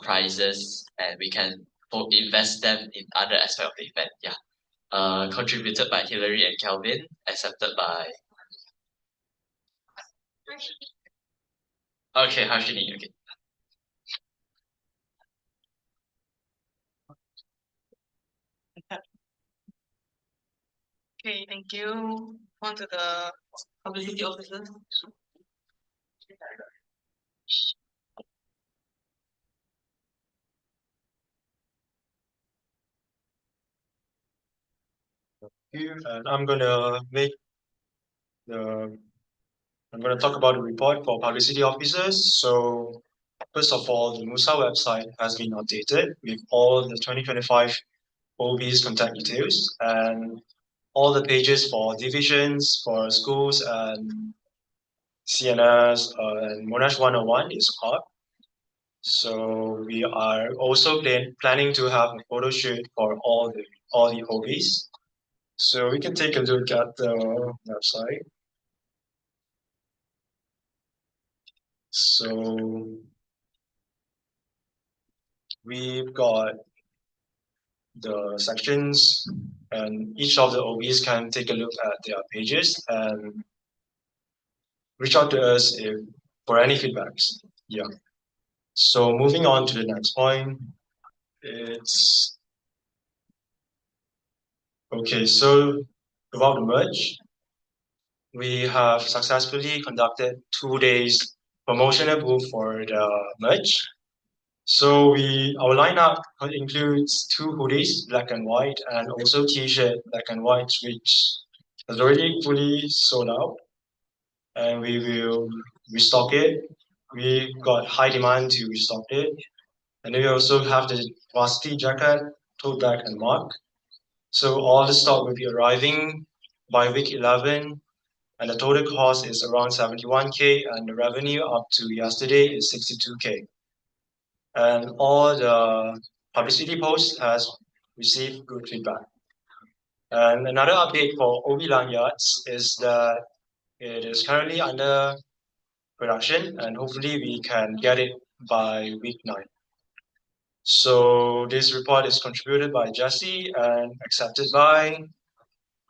prizes, and we can invest them in other aspect of the event. Yeah. Contributed by Hillary and Kelvin, accepted by Harshini. Okay. Okay, thank you. On to the publicity officer. And I'm gonna talk about the report for publicity officers. So first of all, the MUSA website has been updated with all the 2025 OB's contact details and all the pages for divisions, for schools and CNS and Monash 101 is up. So we are also planning to have a photo shoot for all the OBs. So we can take a look at the website. So we've got the sections, and each of the OBs can take a look at their pages and reach out to us for any feedbacks. Yeah. So moving on to the next point, it's okay. So about the merge, we have successfully conducted 2 days promotional booth for the merge. So our lineup includes 2 hoodies, black and white, and also t-shirt, black and white, which is already fully sold out. And we will restock it. We got high demand to restock it. And then we also have the varsity jacket, tote bag, and mug. So all the stock will be arriving by week 11, and the total cost is around 71K, and the revenue up to yesterday is 62K. And all the publicity posts has received good feedback. And another update for OB lanyards is that it is currently under production, and hopefully we can get it by week 9. So this report is contributed by Jesse and accepted by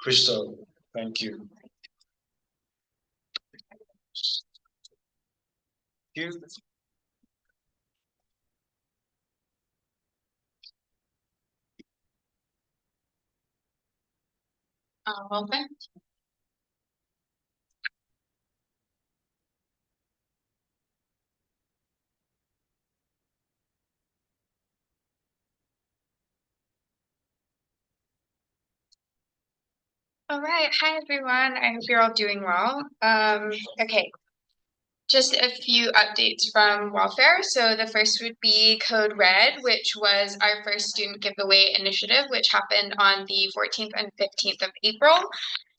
Crystal. Thank you. Thank you. Welcome. All right. Hi, everyone. I hope you're all doing well. Okay. Just a few updates from welfare. So the first would be Code Red, which was our first student giveaway initiative, which happened on the 14th and 15th of April.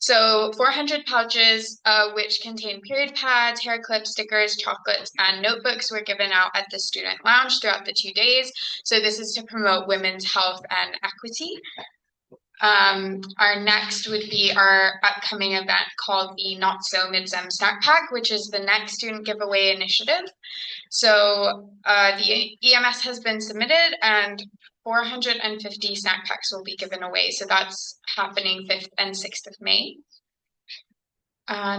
So 400 pouches, which contain period pads, hair clips, stickers, chocolates, and notebooks were given out at the student lounge throughout the 2 days. So this is to promote women's health and equity. Our next would be our upcoming event called the Not So Midsem Snack Pack, which is the next student giveaway initiative. So the EMS has been submitted and 450 snack packs will be given away. So that's happening 5th and 6th of May.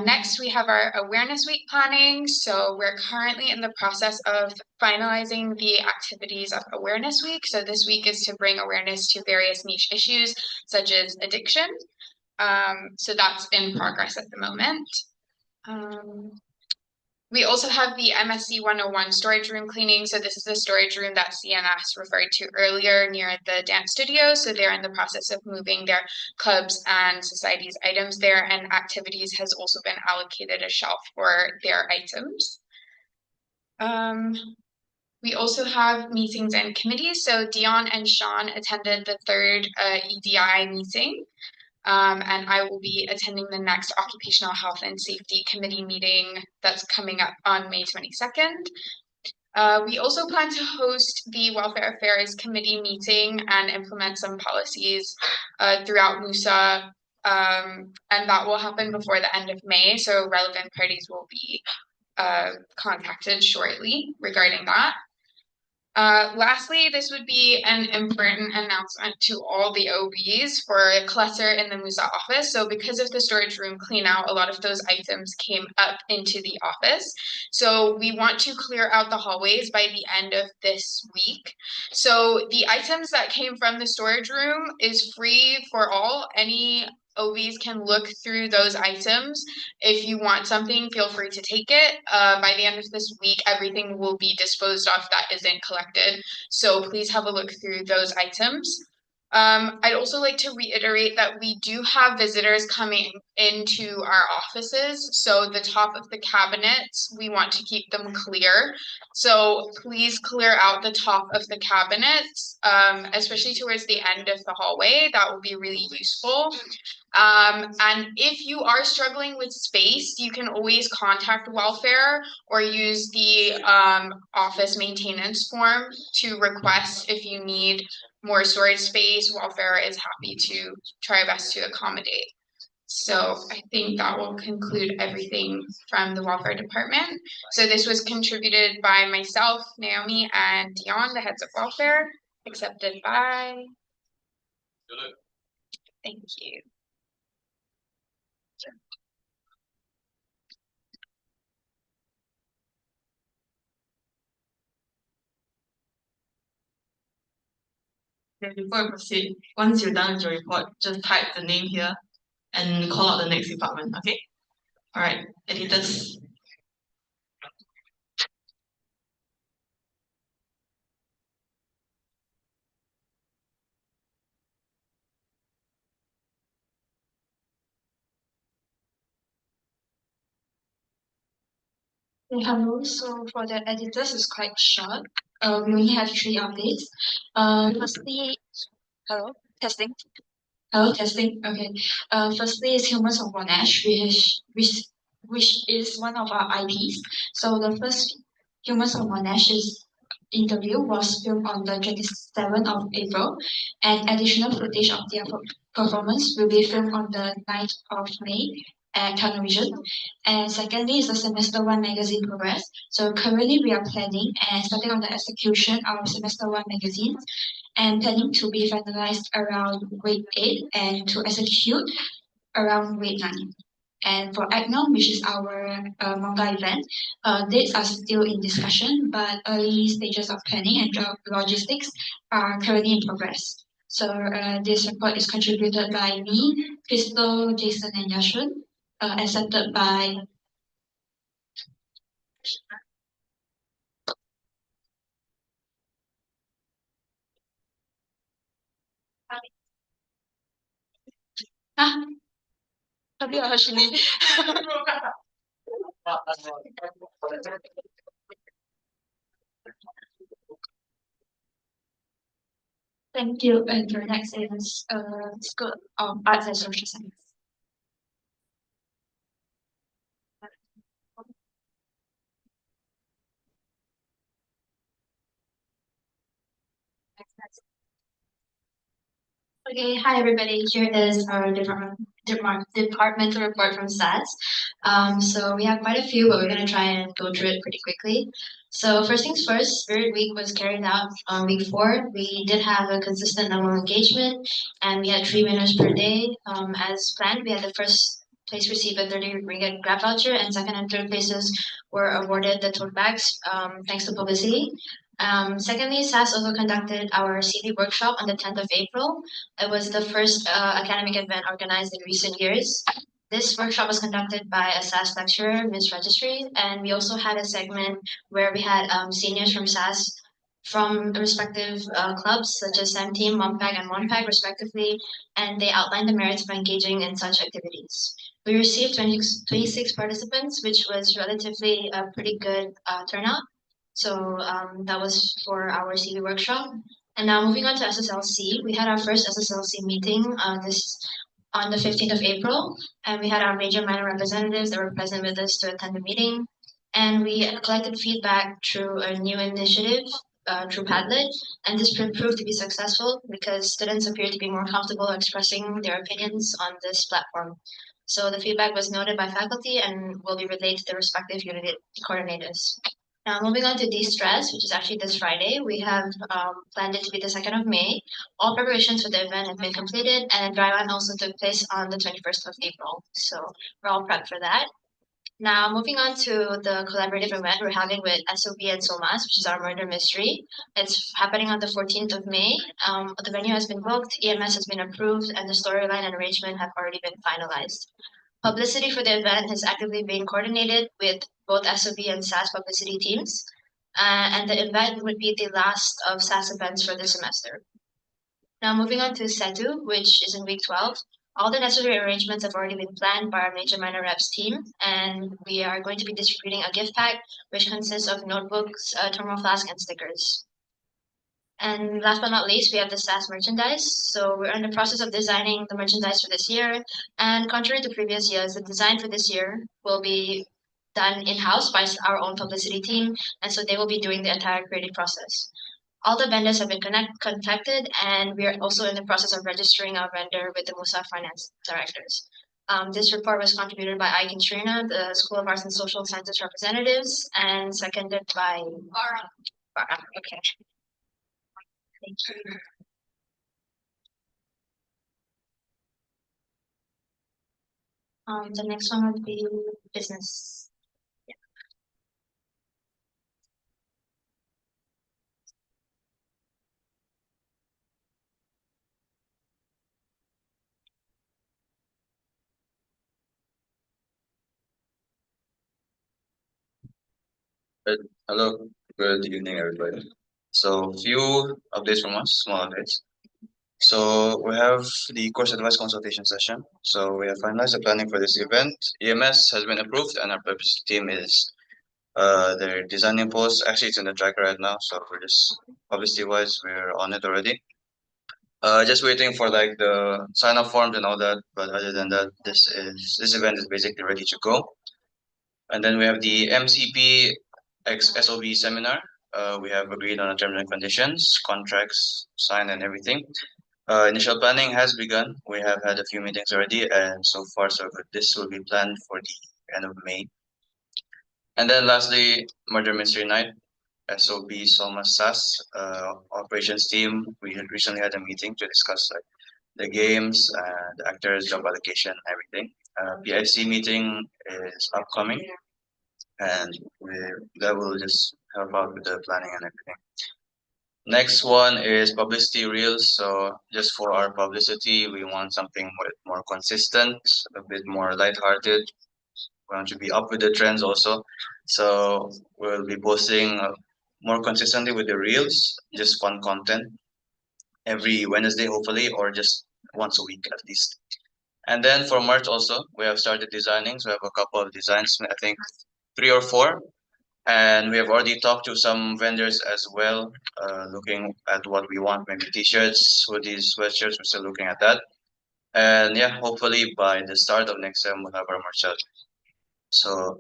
Next, we have our Awareness Week planning. So we're currently in the process of finalizing the activities of Awareness Week. So this week is to bring awareness to various niche issues, such as addiction. So that's in progress at the moment. We also have the MSC 101 storage room cleaning. So this is the storage room that CNS referred to earlier near the dance studio. So they're in the process of moving their clubs and societies items there, and activities has also been allocated a shelf for their items. We also have meetings and committees. So Dion and Sean attended the third EDI meeting. And I will be attending the next Occupational Health and Safety Committee meeting that's coming up on May 22nd. We also plan to host the Welfare Affairs Committee meeting and implement some policies throughout MUSA, and that will happen before the end of May, so relevant parties will be contacted shortly regarding that. Lastly, this would be an important announcement to all the OBs for clutter in the MUSA office. So because of the storage room clean out, a lot of those items came up into the office. So we want to clear out the hallways by the end of this week. So the items that came from the storage room is free for all. Any OBs can look through those items. If you want something, feel free to take it. By the end of this week, everything will be disposed of that isn't collected. So please have a look through those items. I'd also like to reiterate that we do have visitors coming into our offices. So the top of the cabinets, we want to keep them clear. So please clear out the top of the cabinets, especially towards the end of the hallway. That will be really useful. And if you are struggling with space, you can always contact welfare or use the office maintenance form to request if you need more storage space. Welfare is happy to try our best to accommodate. So I think that will conclude everything from the welfare department. So this was contributed by myself, Naomi, and Dion, the heads of welfare, accepted by. Thank you. Before I proceed, once you're done with your report, just type the name here and call out the next department, okay? All right, editors. Hello, so for the editors, it's quite short. We only have 3 updates. Firstly, hello, testing. Hello, testing. Okay. Firstly is Humans of Monash, which is one of our IPs. So the first Humans of Monash's interview was filmed on the 27th of April, and additional footage of their performance will be filmed on the 9th of May at Television. And secondly is the semester 1 magazine progress. So currently we are planning and starting on the execution of semester 1 magazine and planning to be finalized around grade 8 and to execute around grade 9. And for Agnon, which is our manga event, dates are still in discussion, but early stages of planning and logistics are currently in progress. So this report is contributed by me, Crystal, Jason, and Yashun, accepted by Tapi Ashley. Thank you. And your next is School of Arts and Social Science. Okay, hi everybody. Here is our departmental report from SAS. So we have quite a few, but we're gonna try and go through it pretty quickly. So first things first, Spirit Week was carried out on week 4. We did have a consistent level of engagement, and we had 3 winners per day. As planned, we had the first place received a 30 ringgit grab voucher, and second and third places were awarded the tote bags, thanks to publicity. Secondly, SAS also conducted our CD workshop on the 10th of April. It was the first academic event organized in recent years. This workshop was conducted by a SAS lecturer, Ms. Registry, and we also had a segment where we had seniors from SAS from respective clubs such as SAM Team, MOMPAG, and MONPAG respectively, and they outlined the merits of engaging in such activities. We received 26 participants, which was relatively a pretty good turnout. So that was for our CV workshop. And now moving on to SSLC, we had our first SSLC meeting on the 15th of April, and we had our major minor representatives that were present with us to attend the meeting. And we collected feedback through a new initiative through Padlet, and this proved to be successful because students appear to be more comfortable expressing their opinions on this platform. So the feedback was noted by faculty and will be relayed to the respective unit coordinators. Now moving on to de-stress, which is actually this Friday, we have planned it to be the 2nd of May. All preparations for the event have been completed, and dry run also took place on the 21st of April. So we're all prepped for that. Now, moving on to the collaborative event we're having with SOB and SOMAS, which is our murder mystery. It's happening on the 14th of May. The venue has been booked, EMS has been approved, and the storyline and arrangement have already been finalized. Publicity for the event has actively been coordinated with both SOB and SAS publicity teams, and the event would be the last of SAS events for the semester. Now, moving on to SETU, which is in week 12. All the necessary arrangements have already been planned by our major minor reps team, and we are going to be distributing a gift pack, which consists of notebooks, thermal flask, and stickers. And last but not least, we have the SAS merchandise. So we're in the process of designing the merchandise for this year. And contrary to previous years, the design for this year will be done in-house by our own publicity team, and so they will be doing the entire creative process. All the vendors have been contacted, and we are also in the process of registering our vendor with the MUSA finance directors. This report was contributed by Ike and Trina, the School of Arts and Social Sciences representatives, and seconded by Bara. Okay. Thank you. The next one would be business. Hello, good evening, everybody. So, few updates from us, small updates. So, we have the course advice consultation session. So, we have finalized the planning for this event. EMS has been approved, and our purpose team is they're designing posts. Actually, it's in the tracker right now, so we're just publicity wise, we're on it already. Just waiting for like the sign up forms and all that. But other than that, this event is basically ready to go. And then we have the MCP SOB seminar. We have agreed on the terms and conditions, contracts signed, and everything. Initial planning has begun. We have had a few meetings already, and so far so good. This will be planned for the end of May. And then lastly, Murder Mystery Night, SOB Soma SAS operations team. We had recently had a meeting to discuss like the games, the actors, job allocation, everything. PIC meeting is upcoming, and that will just help out with the planning and everything. Next one is publicity reels. So just for our publicity, we want something more consistent, a bit more lighthearted. We want to be up with the trends also. So we'll be posting more consistently with the reels, just fun content every Wednesday, hopefully, or just once a week at least. And then for March also, we have started designing. So we have a couple of designs, I think 3 or 4. And we have already talked to some vendors as well, looking at what we want, maybe t-shirts, hoodies, sweatshirts, we're still looking at that. And yeah, hopefully by the start of next time, we'll have our merch out. So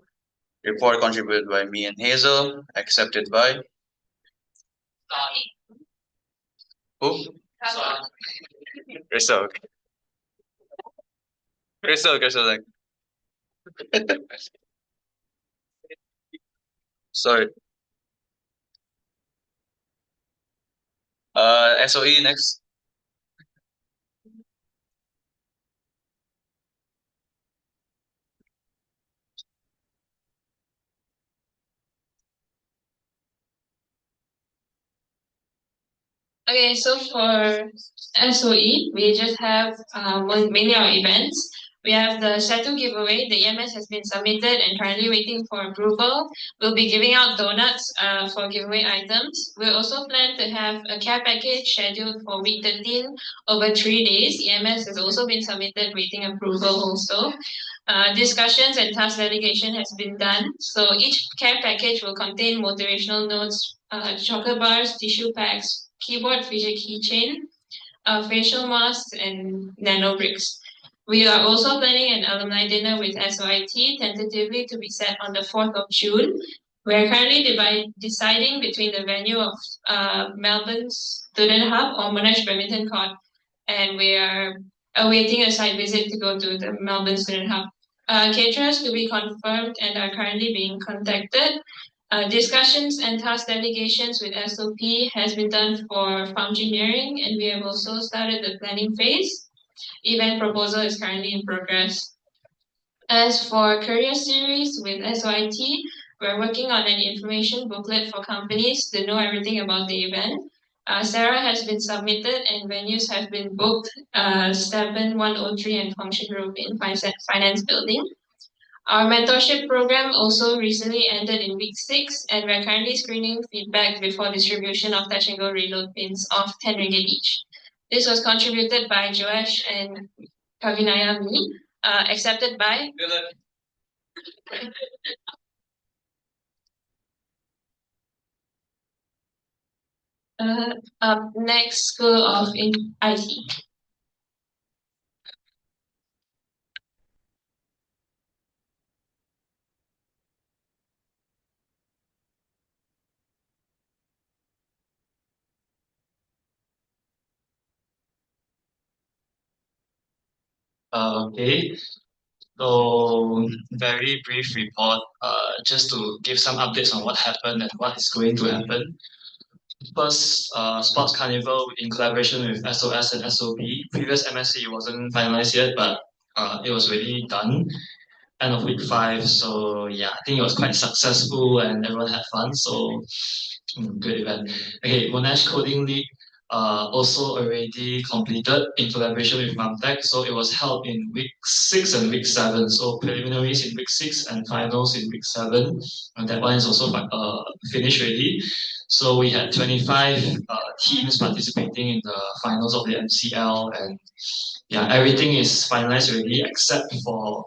report contributed by me and Hazel, accepted by who? Crystal. Crystal. Sorry. SOE next. Okay, so for SOE, we just have mainly our events. We have the Setu giveaway. The EMS has been submitted and currently waiting for approval. We'll be giving out donuts for giveaway items. We also plan to have a care package scheduled for week 13 over 3 days. EMS has also been submitted, waiting approval also. Discussions and task delegation has been done. So each care package will contain motivational notes, chocolate bars, tissue packs, keyboard fidget keychain, facial masks, and nano bricks. We are also planning an alumni dinner with SOIT, tentatively to be set on the 4th of June. We're currently deciding between the venue of Melbourne's Student Hub or Monash Badminton Court, and we are awaiting a site visit to go to the Melbourne Student Hub. Caterers to be confirmed and are currently being contacted. Discussions and task delegations with SOP has been done for farm engineering, and we have also started the planning phase. Event proposal is currently in progress. As for career series with SOIT, we're working on an information booklet for companies to know everything about the event. Sarah has been submitted and venues have been booked, 7103 and Function Group in Finance Building. Our mentorship program also recently ended in week 6, and we're currently screening feedback before distribution of touch and go reload pins of 10 ringgit each. This was contributed by Joash and Kavinaya Me, accepted by up next, School of IT. Okay, so very brief report, just to give some updates on what happened and what is going to happen. First, Sports Carnival in collaboration with SOS and SOB. Previous MSC wasn't finalized yet, but it was already done. End of week 5, so yeah, I think it was quite successful and everyone had fun. So good event. Okay, Monash Coding League also already completed in collaboration with Mamtech. So it was held in week 6 and week 7. So preliminaries in week 6 and finals in week 7. And that one is also finished already. So we had 25 teams participating in the finals of the MCL, and yeah, everything is finalized already except for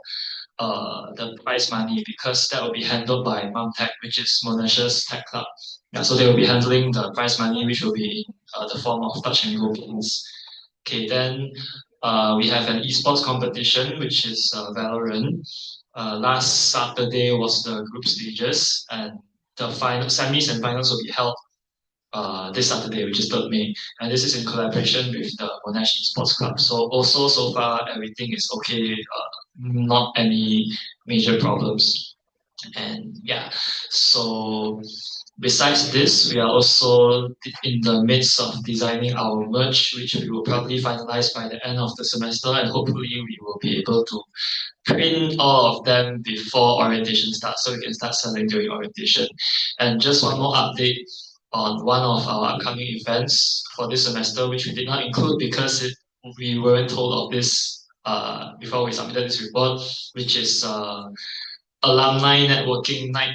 the prize money, because that will be handled by Mamtech, which is Monash's tech club. Yeah, so they will be handling the prize money, which will be the form of touch and go games. Okay, then we have an esports competition, which is Valorant. Last Saturday was the group stages, and the final semis and finals will be held this Saturday, which is 3rd May, and this is in collaboration with the Monash Esports Club. So also so far everything is okay, not any major problems, and yeah. So besides this, we are also in the midst of designing our merch, which we will probably finalize by the end of the semester, and hopefully we will be able to print all of them before orientation starts, so we can start selling during orientation. And just one more update on one of our upcoming events for this semester, which we did not include because we weren't told of this before we submitted this report, which is alumni networking night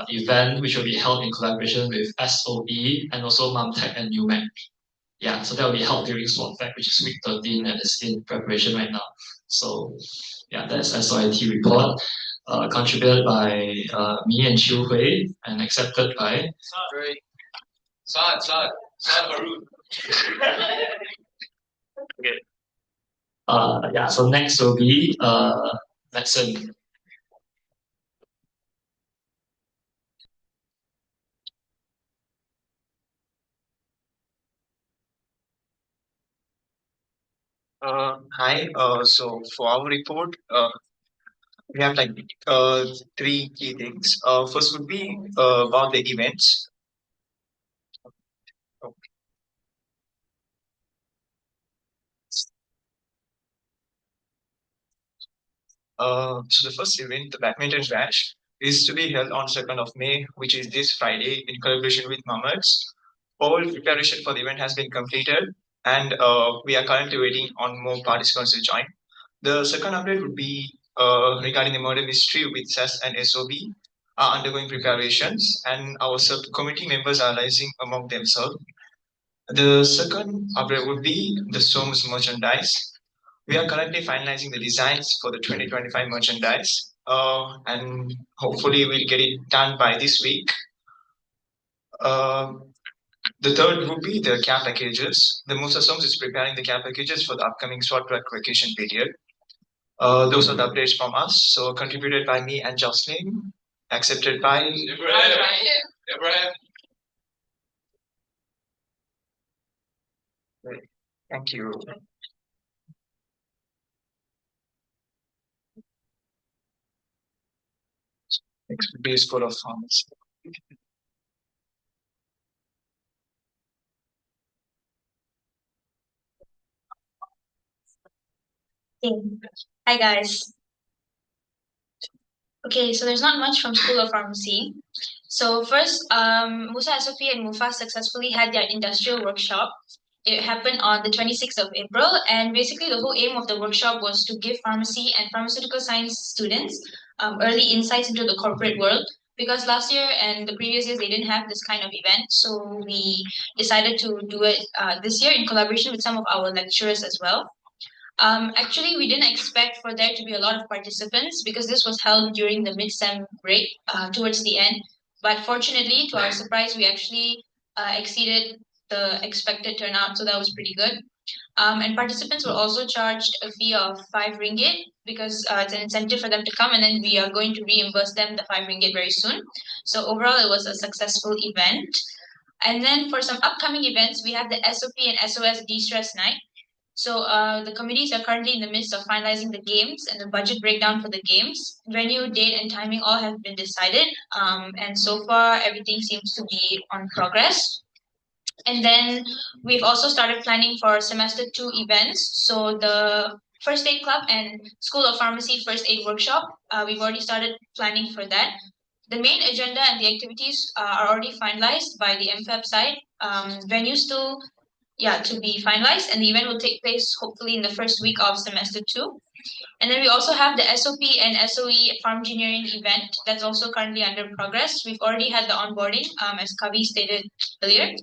event, which will be held in collaboration with SOE and also Mamtech and UMAC. Yeah, so that will be held during SWOT-FAC, which is week 13, and it's in preparation right now. So yeah, that's SOIT report, contributed by me and Chiu Hui, and accepted by Saad Harun. Okay. Yeah, so next will be lesson. Hi. So for our report, we have like 3 key things. First would be about the events. So the first event, the badminton bash, is to be held on 2nd of May, which is this Friday, in collaboration with Mamad's. All preparation for the event has been completed, and we are currently waiting on more participants to join. The second update would be regarding the murder mystery with SAS and SOB are undergoing preparations, and our subcommittee members are liaising among themselves. The second update would be the SOM's merchandise. We are currently finalizing the designs for the 2025 merchandise, and hopefully we'll get it done by this week. The third would be the care packages. The MUSA SOMS is preparing the care packages for the upcoming short track vacation period. Those are the updates from us. So contributed by me and Jocelyn, accepted by Ibrahim. Great. Thank you. Next would be School of Pharmacy. Hi guys. Okay, so there's not much from School of Pharmacy. So first, MUSA, SOP, and MUFA successfully had their industrial workshop. It happened on the 26th of April, and basically the whole aim of the workshop was to give pharmacy and pharmaceutical science students early insights into the corporate world. Because last year and the previous years they didn't have this kind of event, so we decided to do it this year in collaboration with some of our lecturers as well. Actually, we didn't expect for there to be a lot of participants because this was held during the mid-sem break towards the end. But fortunately, to our surprise, we actually exceeded the expected turnout, so that was pretty good. And participants were also charged a fee of 5 ringgit because it's an incentive for them to come, and then we are going to reimburse them the 5 ringgit very soon. So overall, it was a successful event. And then for some upcoming events, we have the SOP and SOS De-Stress Night. So the committees are currently in the midst of finalizing the games and the budget breakdown for the games. Venue, date, and timing all have been decided. And so far, everything seems to be on progress. And then we've also started planning for semester 2 events. So the First Aid Club and School of Pharmacy First Aid Workshop, we've already started planning for that. The main agenda and the activities are already finalized by the MFAB side. Venue still to be finalized, and the event will take place hopefully in the first week of semester 2. And then we also have the SOP and SOE farm engineering event that's also currently under progress. We've already had the onboarding, as Kavi stated earlier.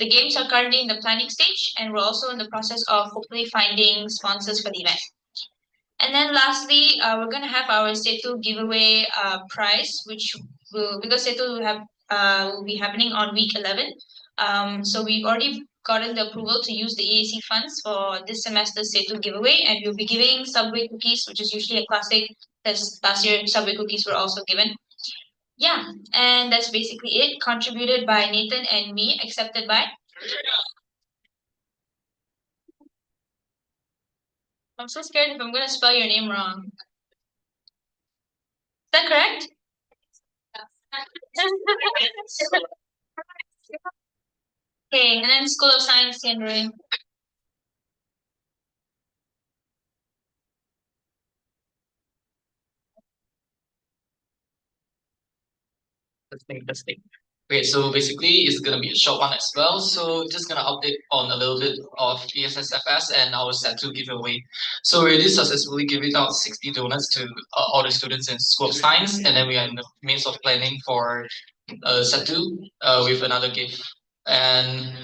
The games are currently in the planning stage, and we're also in the process of hopefully finding sponsors for the event. And then lastly, we're going to have our Setu giveaway prize, which will, because Setu will be happening on week 11. So we've already gotten the approval to use the EAC funds for this semester's Setu giveaway, and we'll be giving Subway cookies, which is usually a classic. This last year, Subway cookies were also given. Yeah, and that's basically it. Contributed by Nathan and me, accepted by. I'm so scared if I'm gonna spell your name wrong. Is that correct? Okay, and then School of Science, Tianrui. Testing. Okay, so basically it's gonna be a short one as well. So just gonna update on a little bit of ESSFS and our Set2 giveaway. So we already successfully giving out 60 donuts to all the students in School of Science, and then we are in the midst of planning for Set2 with another gift. And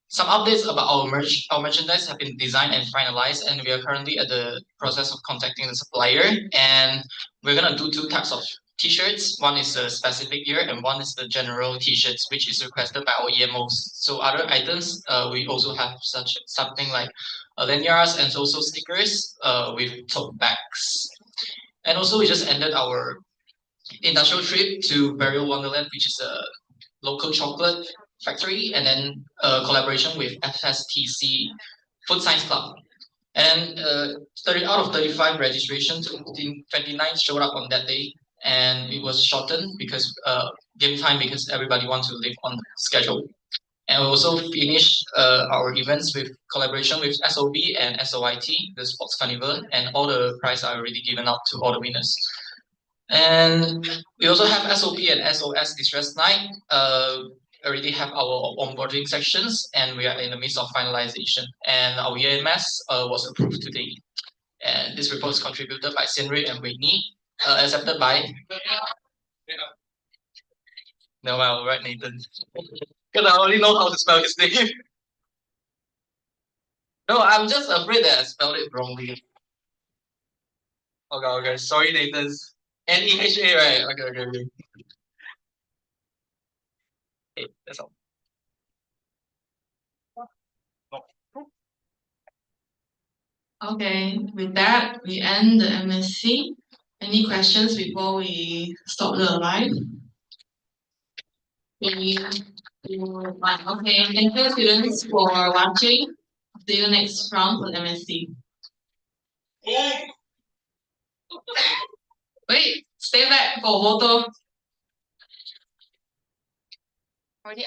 some updates about our merchandise have been designed and finalized, and we are currently at the process of contacting the supplier. And we're gonna do 2 types of T-shirts. One is a specific year, and one is the general T-shirts, which is requested by our EMOs. So other items, we also have something like lanyards and also stickers with tote bags. And also, we just ended our industrial trip to Burial Wonderland, which is a local chocolate factory, and then collaboration with FSTC Food Science Club. And 30 out of 35 registrations, 29 showed up on that day, and it was shortened because game time because everybody wants to live on schedule. And we also finished our events with collaboration with SOB and SOIT, the sports carnival, and all the prizes are already given out to all the winners. And we also have SOP and SOS Distress Night. Already have our onboarding sections, and we are in the midst of finalization. And our EMS was approved today. And this report is contributed by Sinri and Whitney, accepted by. No, I'll write Nathan. Because I only know how to spell his name. No, I'm just afraid that I spelled it wrongly. Okay. Sorry, Nathan. Neha, right? Okay. Okay, that's all. Okay, with that, we end the MSC. Any questions before we stop the live? Okay, thank you students for watching. See you next round for MSC. Wait, stay back for photo. Already